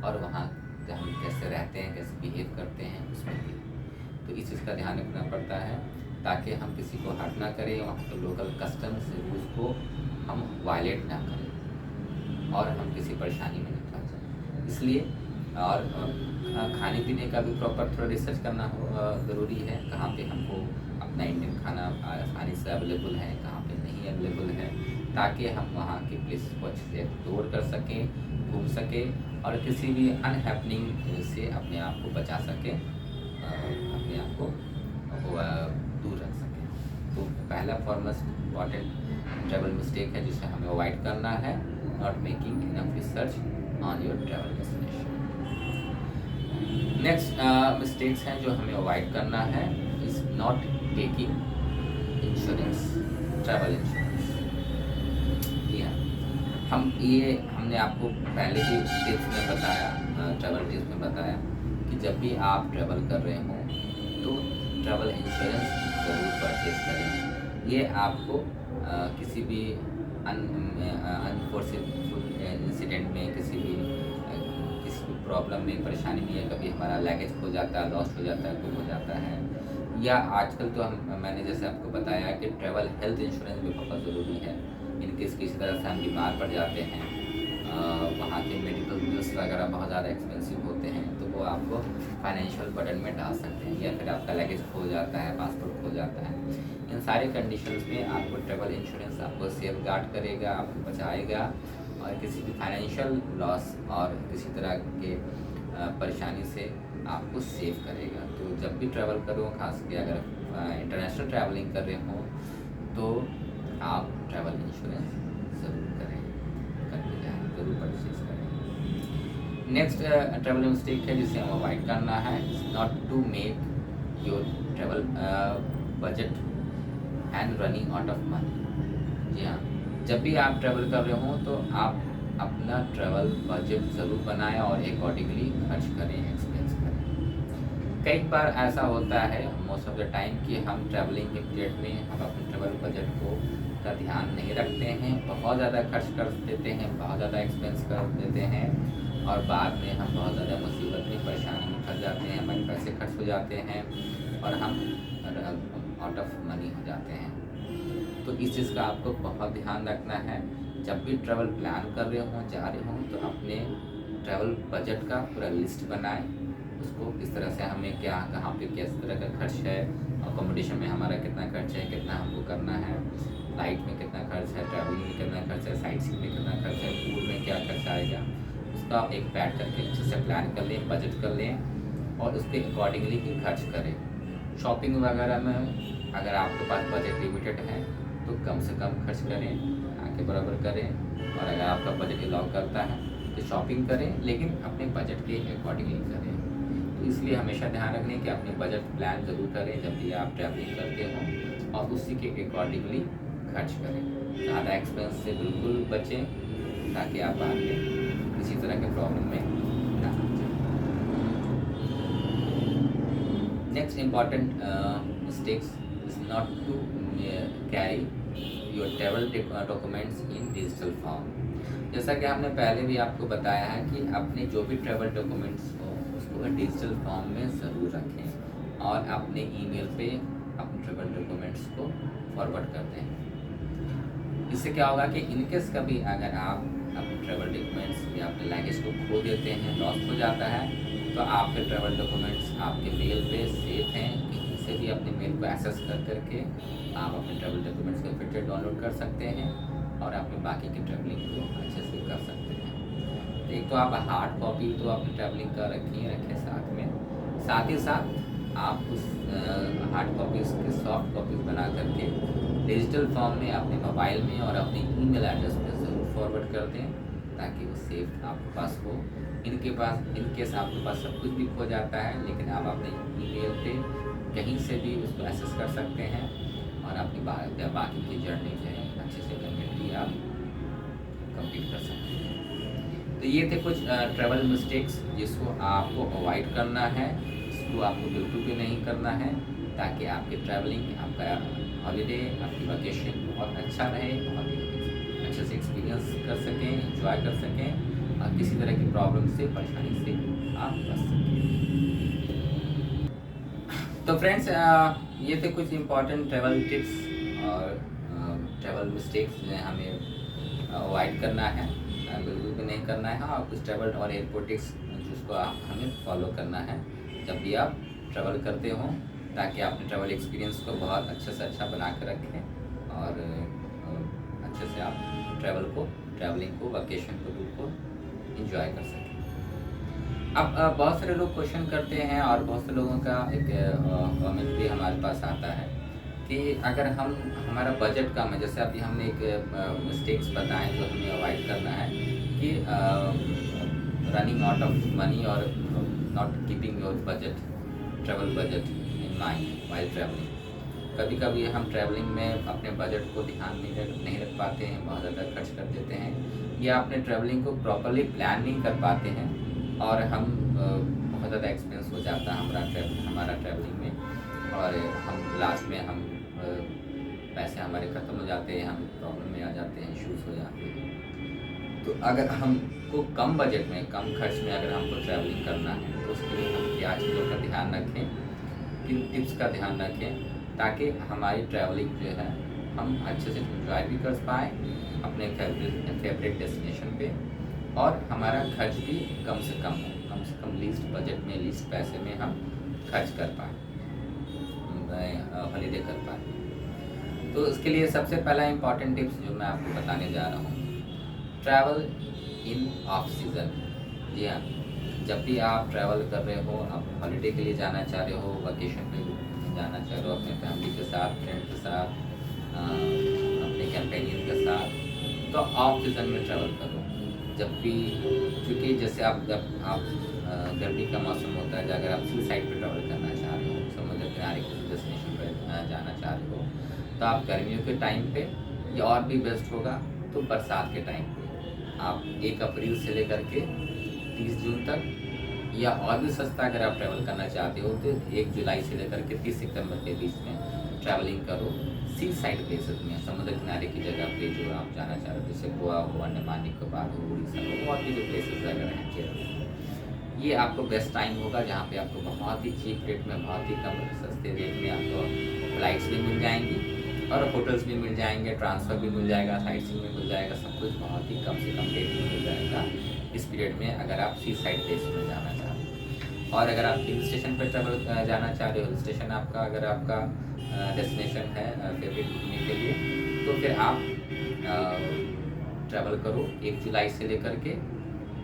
और वहाँ जब हम कैसे रहते हैं, कैसे बिहेव करते हैं, उसमें भी। तो इस चीज़ का ध्यान रखना पड़ता है ताकि हम किसी को हर्ट ना करें, वहाँ के लोकल कस्टम्स रूल्स को हम वायलेट ना करें, और हम किसी परेशानी में नहीं फंस जाए। इसलिए और खाने पीने का भी प्रॉपर थोड़ा रिसर्च करना ज़रूरी है, कहाँ पे हमको अपना इंडियन खाना आसानी से अवेलेबल है, कहाँ पे नहीं अवेलेबल है, ताकि हम वहाँ के प्लेस को अच्छे से एक्सप्लोर कर सकें, घूम सकें, और किसी भी अनहैपनिंग से अपने आप को बचा सकें, अपने आप को दूर रख सकें। तो पहला फॉरमोस्ट इम्पॉर्टेंट ट्रैवल मिस्टेक है जिसे हमें अवॉइड करना है, not making enough research on your travel destination. Next mistakes हैं जो हमें अवॉइड करना है, is not taking insurance, travel insurance. जी हाँ, हमने आपको पहले ही टिप्स में बताया, ट्रैवल टिप्स में बताया कि जब भी आप ट्रैवल कर रहे हों तो ट्रैवल इंश्योरेंस ज़रूर परचेज करें। ये आपको किसी भी अनफॉर्चुनेट इंसिडेंट में, किसी भी प्रॉब्लम में, परेशानी में, या कभी हमारा लगेज खो जाता है, लॉस्ट हो जाता है, गुम हो जाता है, या आजकल तो मैंने जैसे आपको बताया कि ट्रैवल हेल्थ इंश्योरेंस भी बहुत ज़रूरी है। इनकेस किसी तरह से हम बीमार पड़ जाते हैं, वहाँ के मेडिकल बिल्स वगैरह बहुत ज़्यादा एक्सपेंसिव होते हैं, तो वो आपको फाइनेंशियल बर्डन में डाल सकते हैं, या फिर आपका लगेज खो जाता है, पासपोर्ट खो जाता है। इन सारे कंडीशंस में आपको ट्रैवल इंश्योरेंस आपको सेफ गार्ड करेगा, आपको बचाएगा, और किसी भी फाइनेंशियल लॉस और किसी तरह के परेशानी से आपको सेव करेगा। तो जब भी ट्रैवल करो, खास करके अगर इंटरनेशनल ट्रैवलिंग कर रहे हो, तो आप ट्रैवल इंश्योरेंस ज़रूर करें, करके जाएँ, ज़रूर परचेज करें। नेक्स्ट ट्रैवल मिस्टेक है जिसे हमें अवॉइड करना है, not to make your travel budget and running out of money. जी हाँ, जब भी आप ट्रैवल कर रहे हो तो आप अपना ट्रैवल बजट ज़रूर बनाएं और अकॉर्डिंगली खर्च करें, एक्सपेंस करें। कई बार ऐसा होता है मोस्ट ऑफ द टाइम कि हम ट्रैवलिंग के पीरियड में हम अपने ट्रैवल बजट को का ध्यान नहीं रखते हैं, बहुत ज़्यादा खर्च कर देते हैं, बहुत ज़्यादा एक्सपेंस कर देते हैं, और बाद में हम बहुत ज़्यादा मुसीबत में, परेशानी में फंस जाते हैं, हमारे पैसे खर्च हो जाते हैं और हम आउट ऑफ मनी हो जाते हैं। तो इस चीज़ का आपको बहुत ध्यान रखना है। जब भी ट्रैवल प्लान कर रहे हों, जा रहे हों, तो अपने ट्रैवल बजट का पूरा लिस्ट बनाएं, उसको किस तरह से हमें क्या, कहाँ पे किस तरह का खर्च है, अकोमोडेशन में हमारा कितना खर्च है, कितना हमको करना है, फ्लाइट में कितना खर्च है, ट्रैवलिंग में कितना खर्च है, साइट सीइंग में कितना खर्च है, फूड में क्या खर्च आएगा, उसका एक पैड करके अच्छे से प्लान कर लें, बजट कर लें और उसके अकॉर्डिंगली ही खर्च करें। शॉपिंग वगैरह में अगर आपके पास बजट लिमिटेड है तो कम से कम खर्च करें, ना के बराबर करें, और अगर आपका बजट अलाउ करता है तो शॉपिंग करें, लेकिन अपने बजट के अकॉर्डिंगली करें। तो इसलिए हमेशा ध्यान रखें कि अपने बजट प्लान ज़रूर करें जब भी आप ट्रैवलिंग करते हों, और उसी के अकॉर्डिंगली खर्च करें। ज़्यादा एक्सपेंस से बिल्कुल बचें ताकि आप बाद में किसी तरह के प्रॉब्लम में ना आ जाए। Next important mistakes is not to carry your travel documents in digital form. जैसा कि हमने पहले भी आपको बताया है कि अपने जो भी ट्रैवल डॉक्यूमेंट्स हो उसको डिजिटल फॉर्म में ज़रूर रखें, और अपने ईमेल पे अपने ट्रैवल डॉक्यूमेंट्स को फॉरवर्ड कर दें। इससे क्या होगा कि इनकेस कभी अगर आप अपने ट्रैवल डॉक्यूमेंट्स या अपने लगेज को खो देते हैं, लॉस्ट हो जाता है, तो आपके ट्रैवल डॉक्यूमेंट्स आपके मेल पे सेफ हैं, कहीं से भी अपने मेल को एक्सेस कर करके आप अपने ट्रैवल डॉक्यूमेंट्स को फिर से डाउनलोड कर सकते हैं और अपने बाकी की ट्रैवलिंग को अच्छे से कर सकते हैं। तो एक तो आप हार्ड कॉपी तो अपनी ट्रैवलिंग का रखें साथ में, साथ ही साथ आप उस हार्ड कॉपीज़ के सॉफ्ट कॉपीज़ बना करके डिजिटल फॉर्म में अपने मोबाइल में और अपने ईमेल एड्रेस पर ज़रूर फॉरवर्ड कर दें, ताकि वो सेफ आपके पास हो। इनकेस आपके पास सब कुछ भी खो जाता है, लेकिन आप अपने ईमेल पे कहीं से भी उसको एक्सेस कर सकते हैं और अपनी बाकी की जर्नी जो है अच्छे से कन्वीनियंटली आप कंप्लीट कर सकते हैं। तो ये थे कुछ ट्रैवल मिस्टेक्स जिसको आपको अवॉइड करना है, इसको आपको बिल्कुल भी नहीं करना है, ताकि आपकी ट्रैवलिंग, आपका हॉलीडे, आपकी वैकेशन बहुत अच्छा रहे और अच्छे से एक्सपीरियंस कर सकें, एंजॉय कर सकें और किसी तरह की प्रॉब्लम से, परेशानी से आप बच सकें। तो फ्रेंड्स, ये थे कुछ इम्पॉर्टेंट ट्रैवल टिप्स और ट्रैवल मिस्टेक्स जो हमें अवॉइड करना है, बिल्कुल भी नहीं करना है, और कुछ ट्रैवल और एयरपोर्ट टिप्स जिसको हमें फॉलो करना है जब भी आप ट्रैवल करते हों, ताकि आप अपने ट्रैवल एक्सपीरियंस को बहुत अच्छे से अच्छा बना कर रखें और अच्छे से आप ट्रैवलिंग को, वैकेशन को, टूर को एंजॉय कर सकें। अब बहुत सारे लोग क्वेश्चन करते हैं और बहुत से लोगों का एक कमेंट भी हमारे पास आता है कि अगर हमारा बजट कम है, जैसे अभी हमने एक मिस्टेक्स बताएं जो हमें अवॉइड करना है कि रनिंग आउट ऑफ मनी और not keeping your budget, travel budget in mind while travelling. कभी कभी हम ट्रैवलिंग में अपने बजट को ध्यान नहीं रख पाते हैं, बहुत ज़्यादा खर्च कर देते हैं, या अपने ट्रैवलिंग को प्रॉपरली प्लान नहीं कर पाते हैं और हम बहुत ज़्यादा एक्सपेंस हो जाता है हमारा ट्रैवलिंग में, और हम लास्ट में हम पैसे हमारे ख़त्म हो जाते हैं, हम प्रॉब्लम में आ जाते हैं, इश्यूज़ हो जाते हैं। तो अगर हमको कम बजट में, कम खर्च में अगर हमको ट्रैवलिंग करना है तो उसके लिए हम क्या चीज़ों का ध्यान रखें, किन टिप्स का ध्यान रखें, ताकि हमारी ट्रैवलिंग जो है हम अच्छे से इंजॉय भी कर पाएँ अपने फेवरेट डेस्टिनेशन पे, और हमारा खर्च भी कम से कम लीस्ट बजट में, लीस्ट पैसे में हम खर्च कर पाएँ, हॉलीडे कर पाएँ। तो उसके लिए सबसे पहला इम्पॉर्टेंट टिप्स जो मैं आपको बताने जा रहा हूँ, ट्रैवल इन ऑफ सीज़न। जी हाँ, जब भी आप ट्रैवल कर रहे हो, आप हॉलीडे के लिए जाना चाह रहे हो, वकेशन पे जाना चाह रहे हो, अपने फैमिली के साथ, फ्रेंड के साथ, अपने कंपेनियन के साथ, तो ऑफ सीज़न में ट्रैवल करो। जब भी, क्योंकि जैसे जब आप गर्मी का मौसम होता है, अगर आप सी साइड पे ट्रैवल करना चाह रहे हो, समुद्र किनारे किसी डेस्टिनेशन पर जाना चाह रहे हो, तो आप गर्मियों के टाइम पे, या और भी बेस्ट होगा तो बरसात के टाइम पे आप 1 अप्रैल से लेकर के 30 जून तक, या और भी सस्ता अगर आप ट्रैवल करना चाहते हो तो 1 जुलाई से लेकर के 30 सितंबर के बीच में ट्रैवलिंग करो सी साइड प्लेसेस में, समुद्र किनारे की जगह पे जो आप जाना चाह रहे हो, जैसे गोवा हो, अंडमान निकोबार हो, उड़ीसा हो, और भी जो प्लेसेस अगर हैं केरल, ये आपको बेस्ट टाइम होगा जहाँ पे आपको बहुत ही चीप रेट में, बहुत ही कम सस्ते रेट में आपको फ्लाइट्स भी मिल जाएंगी, और होटल्स भी मिल जाएंगे, ट्रांसफ़र भी मिल जाएगा, साइट सीइंग भी मिल जाएगा, सब कुछ बहुत ही कम से कम रेट में मिल जाएगा इस पीरियड में, अगर आप सी साइड प्लेस में जाना चाह रहे हो। और अगर आप हिल स्टेशन पर ट्रैवल जाना चाह रहे हो, हिल स्टेशन आपका अगर आपका डेस्टिनेशन है फेवरेट घूमने के लिए, तो फिर आप ट्रैवल करो 1 जुलाई से लेकर के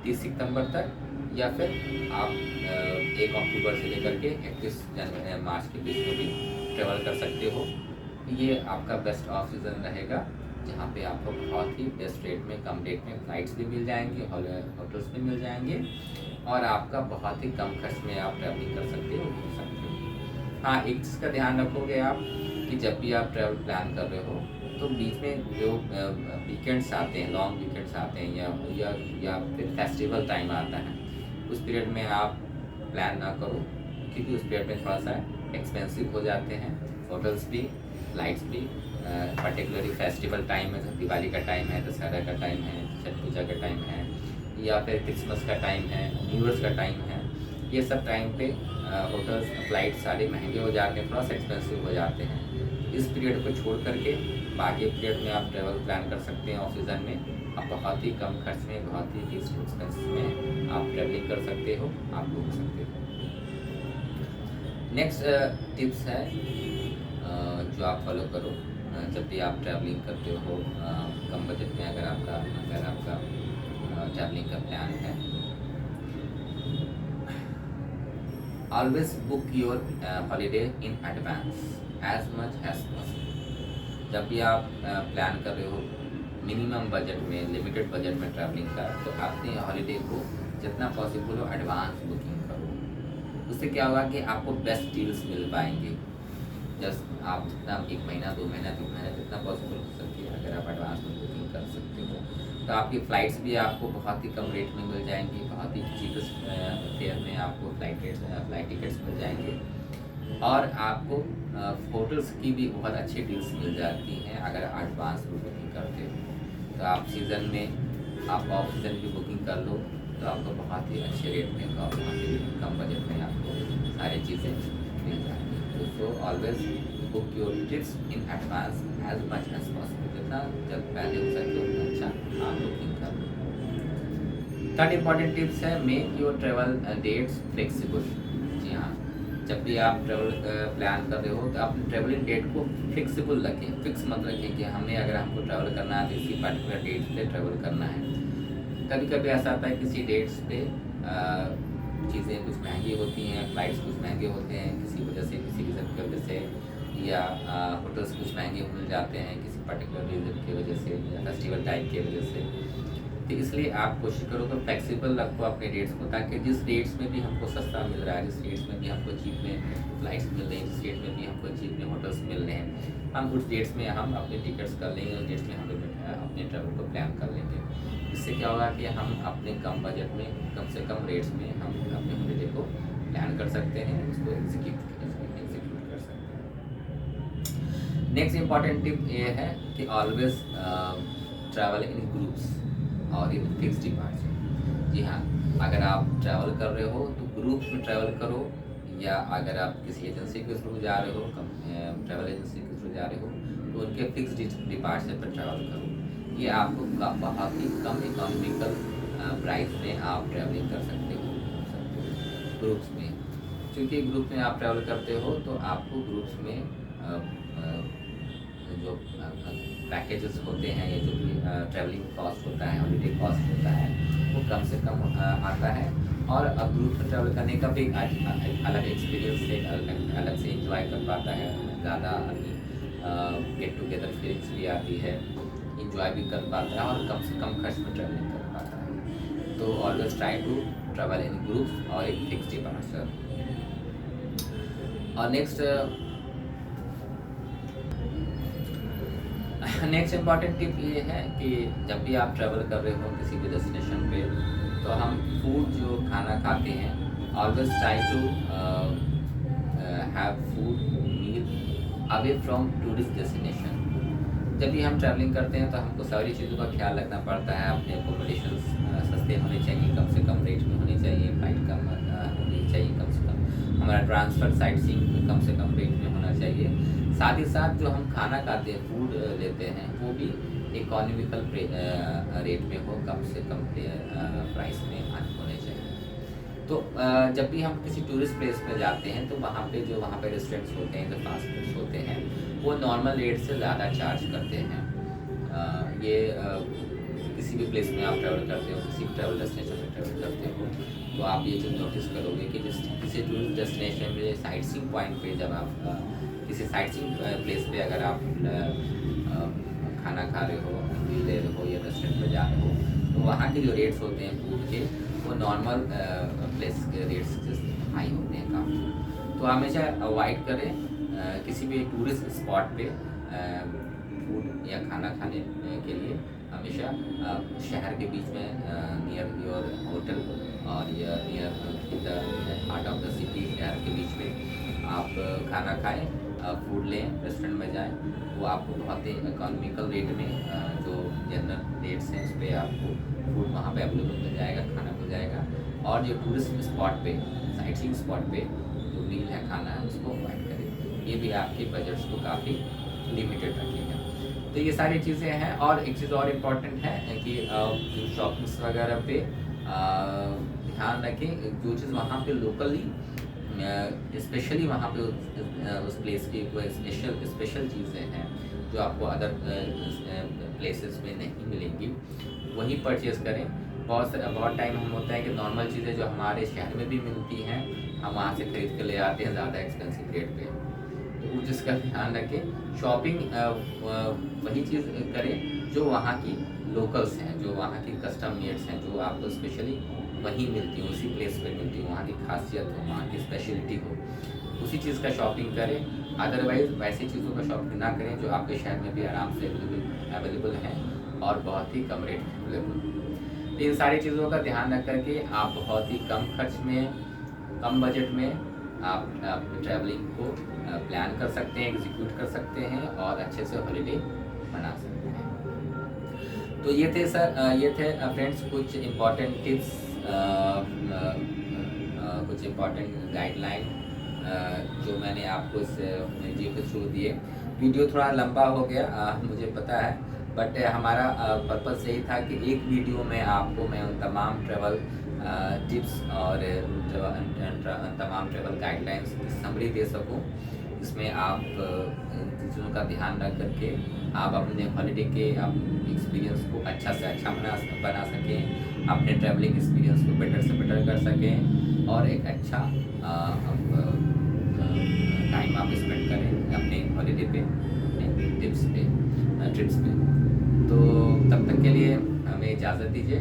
30 सितंबर तक, या फिर आप 1 अक्टूबर से लेकर के 31 मार्च के बीच में भी ट्रैवल कर सकते हो। ये आपका बेस्ट ऑफ सीज़न रहेगा, जहाँ पे आपको बहुत ही बेस्ट रेट में, कम रेट में फ्लाइट्स भी मिल जाएंगे, होटल्स भी मिल जाएंगे, और आपका बहुत ही कम खर्च में आप ट्रैवलिंग कर सकते हो, घूम सकते हो। हाँ, एक चीज़ का ध्यान रखोगे आप कि जब भी आप ट्रैवल प्लान कर रहे हो, तो बीच में जो वीकेंड्स आते हैं, लॉन्ग वीकेंड्स आते हैं, या फिर फेस्टिवल टाइम आता है, उस पीरियड में आप प्लान ना करो, क्योंकि उस पीरियड में थोड़ा सा एक्सपेंसिव हो जाते हैं होटल्स भी, फ्लाइट्स भी। पर्टिकुलरली फेस्टिवल टाइम है, जैसे दिवाली का टाइम है, दशहरा का टाइम है, छठ पूजा का टाइम है, या फिर क्रिसमस का टाइम है, न्यू ईयर्स का टाइम है, ये सब टाइम पे होटल्स, फ्लाइट्स सारे महंगे हो जाते हैं, थोड़ा सा एक्सपेंसिव हो जाते हैं। इस पीरियड को छोड़ करके बाकी पीरियड में आप ट्रैवल प्लान कर सकते हैं। ऑफ सीज़न में आप बहुत ही कम खर्च में, बहुत ही लीस्ट एक्सपेंस में आप ट्रैवलिंग कर सकते हो, आप घूम सकते हो। नेक्स्ट टिप्स है जो आप फॉलो करो जब भी आप ट्रैवलिंग करते हो, कम बजट में अगर आपका ट्रैवलिंग का प्लान है, always book your holiday in advance as much as possible. जब भी आप प्लान कर रहे हो मिनिमम बजट में, लिमिटेड बजट में ट्रैवलिंग का, तो अपने हॉलीडे को जितना पॉसिबल हो एडवांस बुकिंग करो। उससे क्या होगा कि आपको बेस्ट डील्स मिल पाएंगे। जस्ट आप जितना 1 महीना, 2 महीना, 3 महीना जितना पॉसिबल हो सके, अगर आप एडवांस में बुकिंग कर सकते हो, तो आपकी फ़्लाइट्स भी आपको बहुत ही कम रेट में मिल जाएंगी, बहुत ही चीपेस्ट फेयर में आपको फ्लाइट टिकट्स मिल जाएंगे, और आपको होटल्स की भी बहुत अच्छी डील्स मिल जाती हैं अगर एडवांस में बुकिंग करते हो। तो आप सीज़न में, आप ऑफ सीज़न की बुकिंग कर लो, तो आपको बहुत ही अच्छे रेट में और बहुत ही कम बजट में आपको सारी चीज़ें मिल जाएंगी। तो always book your trips in advance as much as possible, जितना जब पहले हो सके उतना अच्छा आप बुकिंग कर लो। थर्ड इम्पॉर्टेंट टिप्स है, make your travel dates flexible. जी हाँ, जब भी आप ट्रैवल प्लान कर रहे हो, तो आप ट्रैवलिंग डेट को फ्लेक्सिबल रखें, फिक्स मत रखें कि हमको ट्रैवल करना है तो इसी पर्टिकुलर डेट पे ट्रैवल करना है। कभी कभी ऐसा आता है किसी डेट्स पे चीज़ें कुछ महंगी होती हैं, फ्लाइट्स कुछ महंगे होते हैं किसी वजह से, किसी रीज़न की वजह से, या होटल्स कुछ महंगे मिल जाते हैं किसी पर्टिकुलर रीज़न की वजह से, या फेस्टिवल टाइम की वजह से। तो इसलिए आप कोशिश करो तो फ्लेक्सिबल रखो अपने डेट्स को, ताकि जिस डेट्स में भी हमको सस्ता मिल रहा है, जिस डेट्स में भी हमको चीप में फ्लाइट्स मिल रही हैं, जिस डेट में भी हमको चीप में होटल्स मिल रहे हैं, हम उस डेट्स में हम अपने टिकट्स कर लेंगे, उस डेट्स में हम अपने ट्रैवल को प्लान कर लेंगे। इससे क्या होगा कि हम अपने कम बजट में, कम से कम रेट्स में हम अपने हॉलीडे को प्लान कर सकते हैं, उसको एग्जीक्यूट कर सकते हैं। नेक्स्ट इम्पॉर्टेंट टिप ये है कि ऑलवेज ट्रैवल इन ग्रुप्स और इन फिक्स डिपार्चर। जी हाँ, अगर आप ट्रैवल कर रहे हो तो ग्रुप्स में ट्रैवल करो, या अगर आप किसी एजेंसी के थ्रू जा रहे हो, ट्रैवल एजेंसी के थ्रू जा रहे हो, तो उनके फिक्स डिपार्चर पर ट्रैवल करो। ये आपको बहुत ही कम इकोनॉमिकल प्राइस में आप ट्रैवलिंग कर सकते हो ग्रुप्स में। क्योंकि ग्रुप में आप ट्रैवल करते हो तो आपको ग्रुप्स में जो पैकेजेस होते हैं या जो भी ट्रैवलिंग कॉस्ट होता है, हॉलीडे कॉस्ट होता है, वो कम से कम आता है। और अब ग्रुप में ट्रैवल करने का भी अलग एक्सपीरियंस है, अलग से एंजॉय कर पाता है, ज़्यादा गेट टुगेदर फीलिंग्स भी आती है, इंजॉय भी कर पाता है और कम से कम खर्च में ट्रैवलिंग कर पाता है। तो always try to travel in groups और एक फिक्स डिपार्चर। और नेक्स्ट इम्पॉर्टेंट टिप ये है कि जब भी आप ट्रैवल कर रहे हो किसी भी डेस्टिनेशन पे, तो हम फूड जो खाना खाते हैं, always try to have food meal away from tourist destination. जब भी हम ट्रैवलिंग करते हैं तो हमको सारी चीज़ों का ख्याल रखना पड़ता है। अपने अकोमोडेशन सस्ते होने चाहिए, कम से कम रेट में होने चाहिए, फ्लाइट कम होनी चाहिए, कम से कम हमारा ट्रांसफ़र साइट सीइंग कम से कम रेट में होना चाहिए। साथ ही साथ जो हम खाना खाते हैं, फूड लेते हैं, वो भी इकोनॉमिकल रेट में हो, कम से कम प्राइस में होने चाहिए। तो जब भी हम किसी टूरिस्ट प्लेस में जाते हैं तो वहाँ पे रेस्टोरेंट्स होते हैं, जो फास्ट फूड्स होते हैं, वो नॉर्मल रेट से ज़्यादा चार्ज करते हैं। किसी भी प्लेस में आप ट्रैवल करते हो, किसी भी ट्रैवल डेस्टिनेशन में ट्रैवल करते हो, तो आप ये चीज़ नोटिस करोगे कि किसी टूरिस्ट डेस्टिनेशन में साइट सीइंग पॉइंट पे, जब आप किसी साइट सीइंग प्लेस पे अगर आप खाना खा रहे हो, मील ले रहे हो या रेस्टोरेंट में जा रहे हो, तो वहाँ के जो रेट्स होते हैं फूड के, वो नॉर्मल प्लेस के रेट्स से हाई होते हैं काफ़ी। तो हमेशा अवॉइड करें किसी भी टूरिस्ट स्पॉट पे फूड या खाना खाने के लिए। हमेशा शहर के बीच में नियर योर होटल और या near the heart of the city, शहर के बीच में आप खाना खाएं, फूड लें, रेस्टोरेंट में जाएं, वो आपको बहुत ही इकोनॉमिकल रेट में, जो जनरल रेट्स हैं उस पर आपको फूड वहाँ पे अवेलेबल मिल जाएगा, खाना मिल जाएगा। और जो टूरिस्ट स्पॉट पे, साइट सीइंग स्पॉट पे जो मील है, खाना है, उसको अवॉइड करें। ये भी आपके बजट्स को काफ़ी लिमिटेड रखेगा। तो ये सारी चीज़ें हैं। और एक चीज़ और इम्पॉर्टेंट है कि शॉपिंग्स वगैरह पे ध्यान रखें, जो चीज़ वहाँ पे लोकली स्पेशली वहाँ पे उस प्लेस की कोई स्पेशल चीज़ें हैं जो आपको अदर प्लेसेस में नहीं मिलेंगी, वही परचेज़ करें। बहुत टाइम हम होता है कि नॉर्मल चीज़ें जो हमारे शहर में भी मिलती हैं, हम वहाँ से खरीद के ले आते हैं ज़्यादा एक्सपेंसिव रेट पे। तो वो चीज़ का ध्यान रखें। शॉपिंग वही चीज़ करें जो वहाँ की लोकल्स हैं, जो वहाँ की कस्टम मेड्स हैं, जो आपको स्पेशली वहीं मिलती हो, उसी प्लेस पे मिलती हो, वहाँ की खासियत हो, वहाँ की स्पेशलिटी हो, उसी चीज़ का शॉपिंग करें। अदरवाइज़ वैसी चीज़ों का शॉपिंग ना करें जो आपके शहर में भी आराम से अवेलेबल हैं और बहुत ही कम रेट अवेलेबल। तो इन सारी चीज़ों का ध्यान रख करके आप बहुत ही कम खर्च में, कम बजट में आप अपनी ट्रैवलिंग को प्लान कर सकते हैं, एग्जीक्यूट कर सकते हैं और अच्छे से हॉलीडे मना सकते हैं। तो ये थे फ्रेंड्स कुछ इम्पॉर्टेंट टिप्स, कुछ इम्पॉर्टेंट गाइडलाइन जो मैंने आपको इस वीडियो के थ्रू दिए। वीडियो थोड़ा लंबा हो गया, मुझे पता है, बट हमारा पर्पस यही था कि एक वीडियो में आपको मैं उन तमाम ट्रैवल टिप्स और तमाम ट्रैवल गाइडलाइंस की समरी दे सकूं। इसमें आप चीज़ों का ध्यान रख करके आप अपने हॉलीडे के एक्सपीरियंस को अच्छा से अच्छा बना सकें, अपने ट्रैवलिंग एक्सपीरियंस को बेटर से बेटर कर सकें और एक अच्छा टाइम आप स्पेंड करें अपने हॉलीडे पे, अपने ट्रिप्स पे। तो तब तक के लिए हमें इजाज़त दीजिए।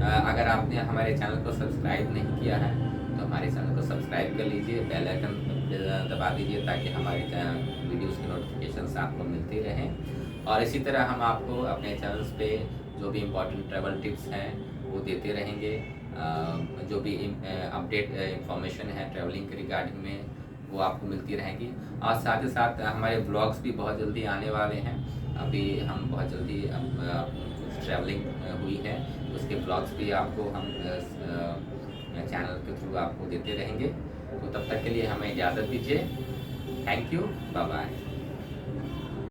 अगर आपने हमारे चैनल को सब्सक्राइब नहीं किया है तो हमारे चैनल को सब्सक्राइब कर लीजिए, बेल आइकन दबा दीजिए ताकि हमारे वीडियोज़ की नोटिफिकेशंस आपको मिलती रहें। और इसी तरह हम आपको अपने चैनल्स पे जो भी इम्पोर्टेंट ट्रैवल टिप्स हैं वो देते रहेंगे। जो भी अपडेट इंफॉर्मेशन है ट्रैवलिंग के रिगार्डिंग में वो आपको मिलती रहेंगी। और साथ ही साथ हमारे ब्लॉग्स भी बहुत जल्दी आने वाले हैं। अभी हम बहुत जल्दी कुछ ट्रैवलिंग हुई है, उसके ब्लॉग्स भी आपको हम चैनल के थ्रू आपको देते रहेंगे। तो तब तक के लिए हमें इजाज़त दीजिए। Thank you, bye bye.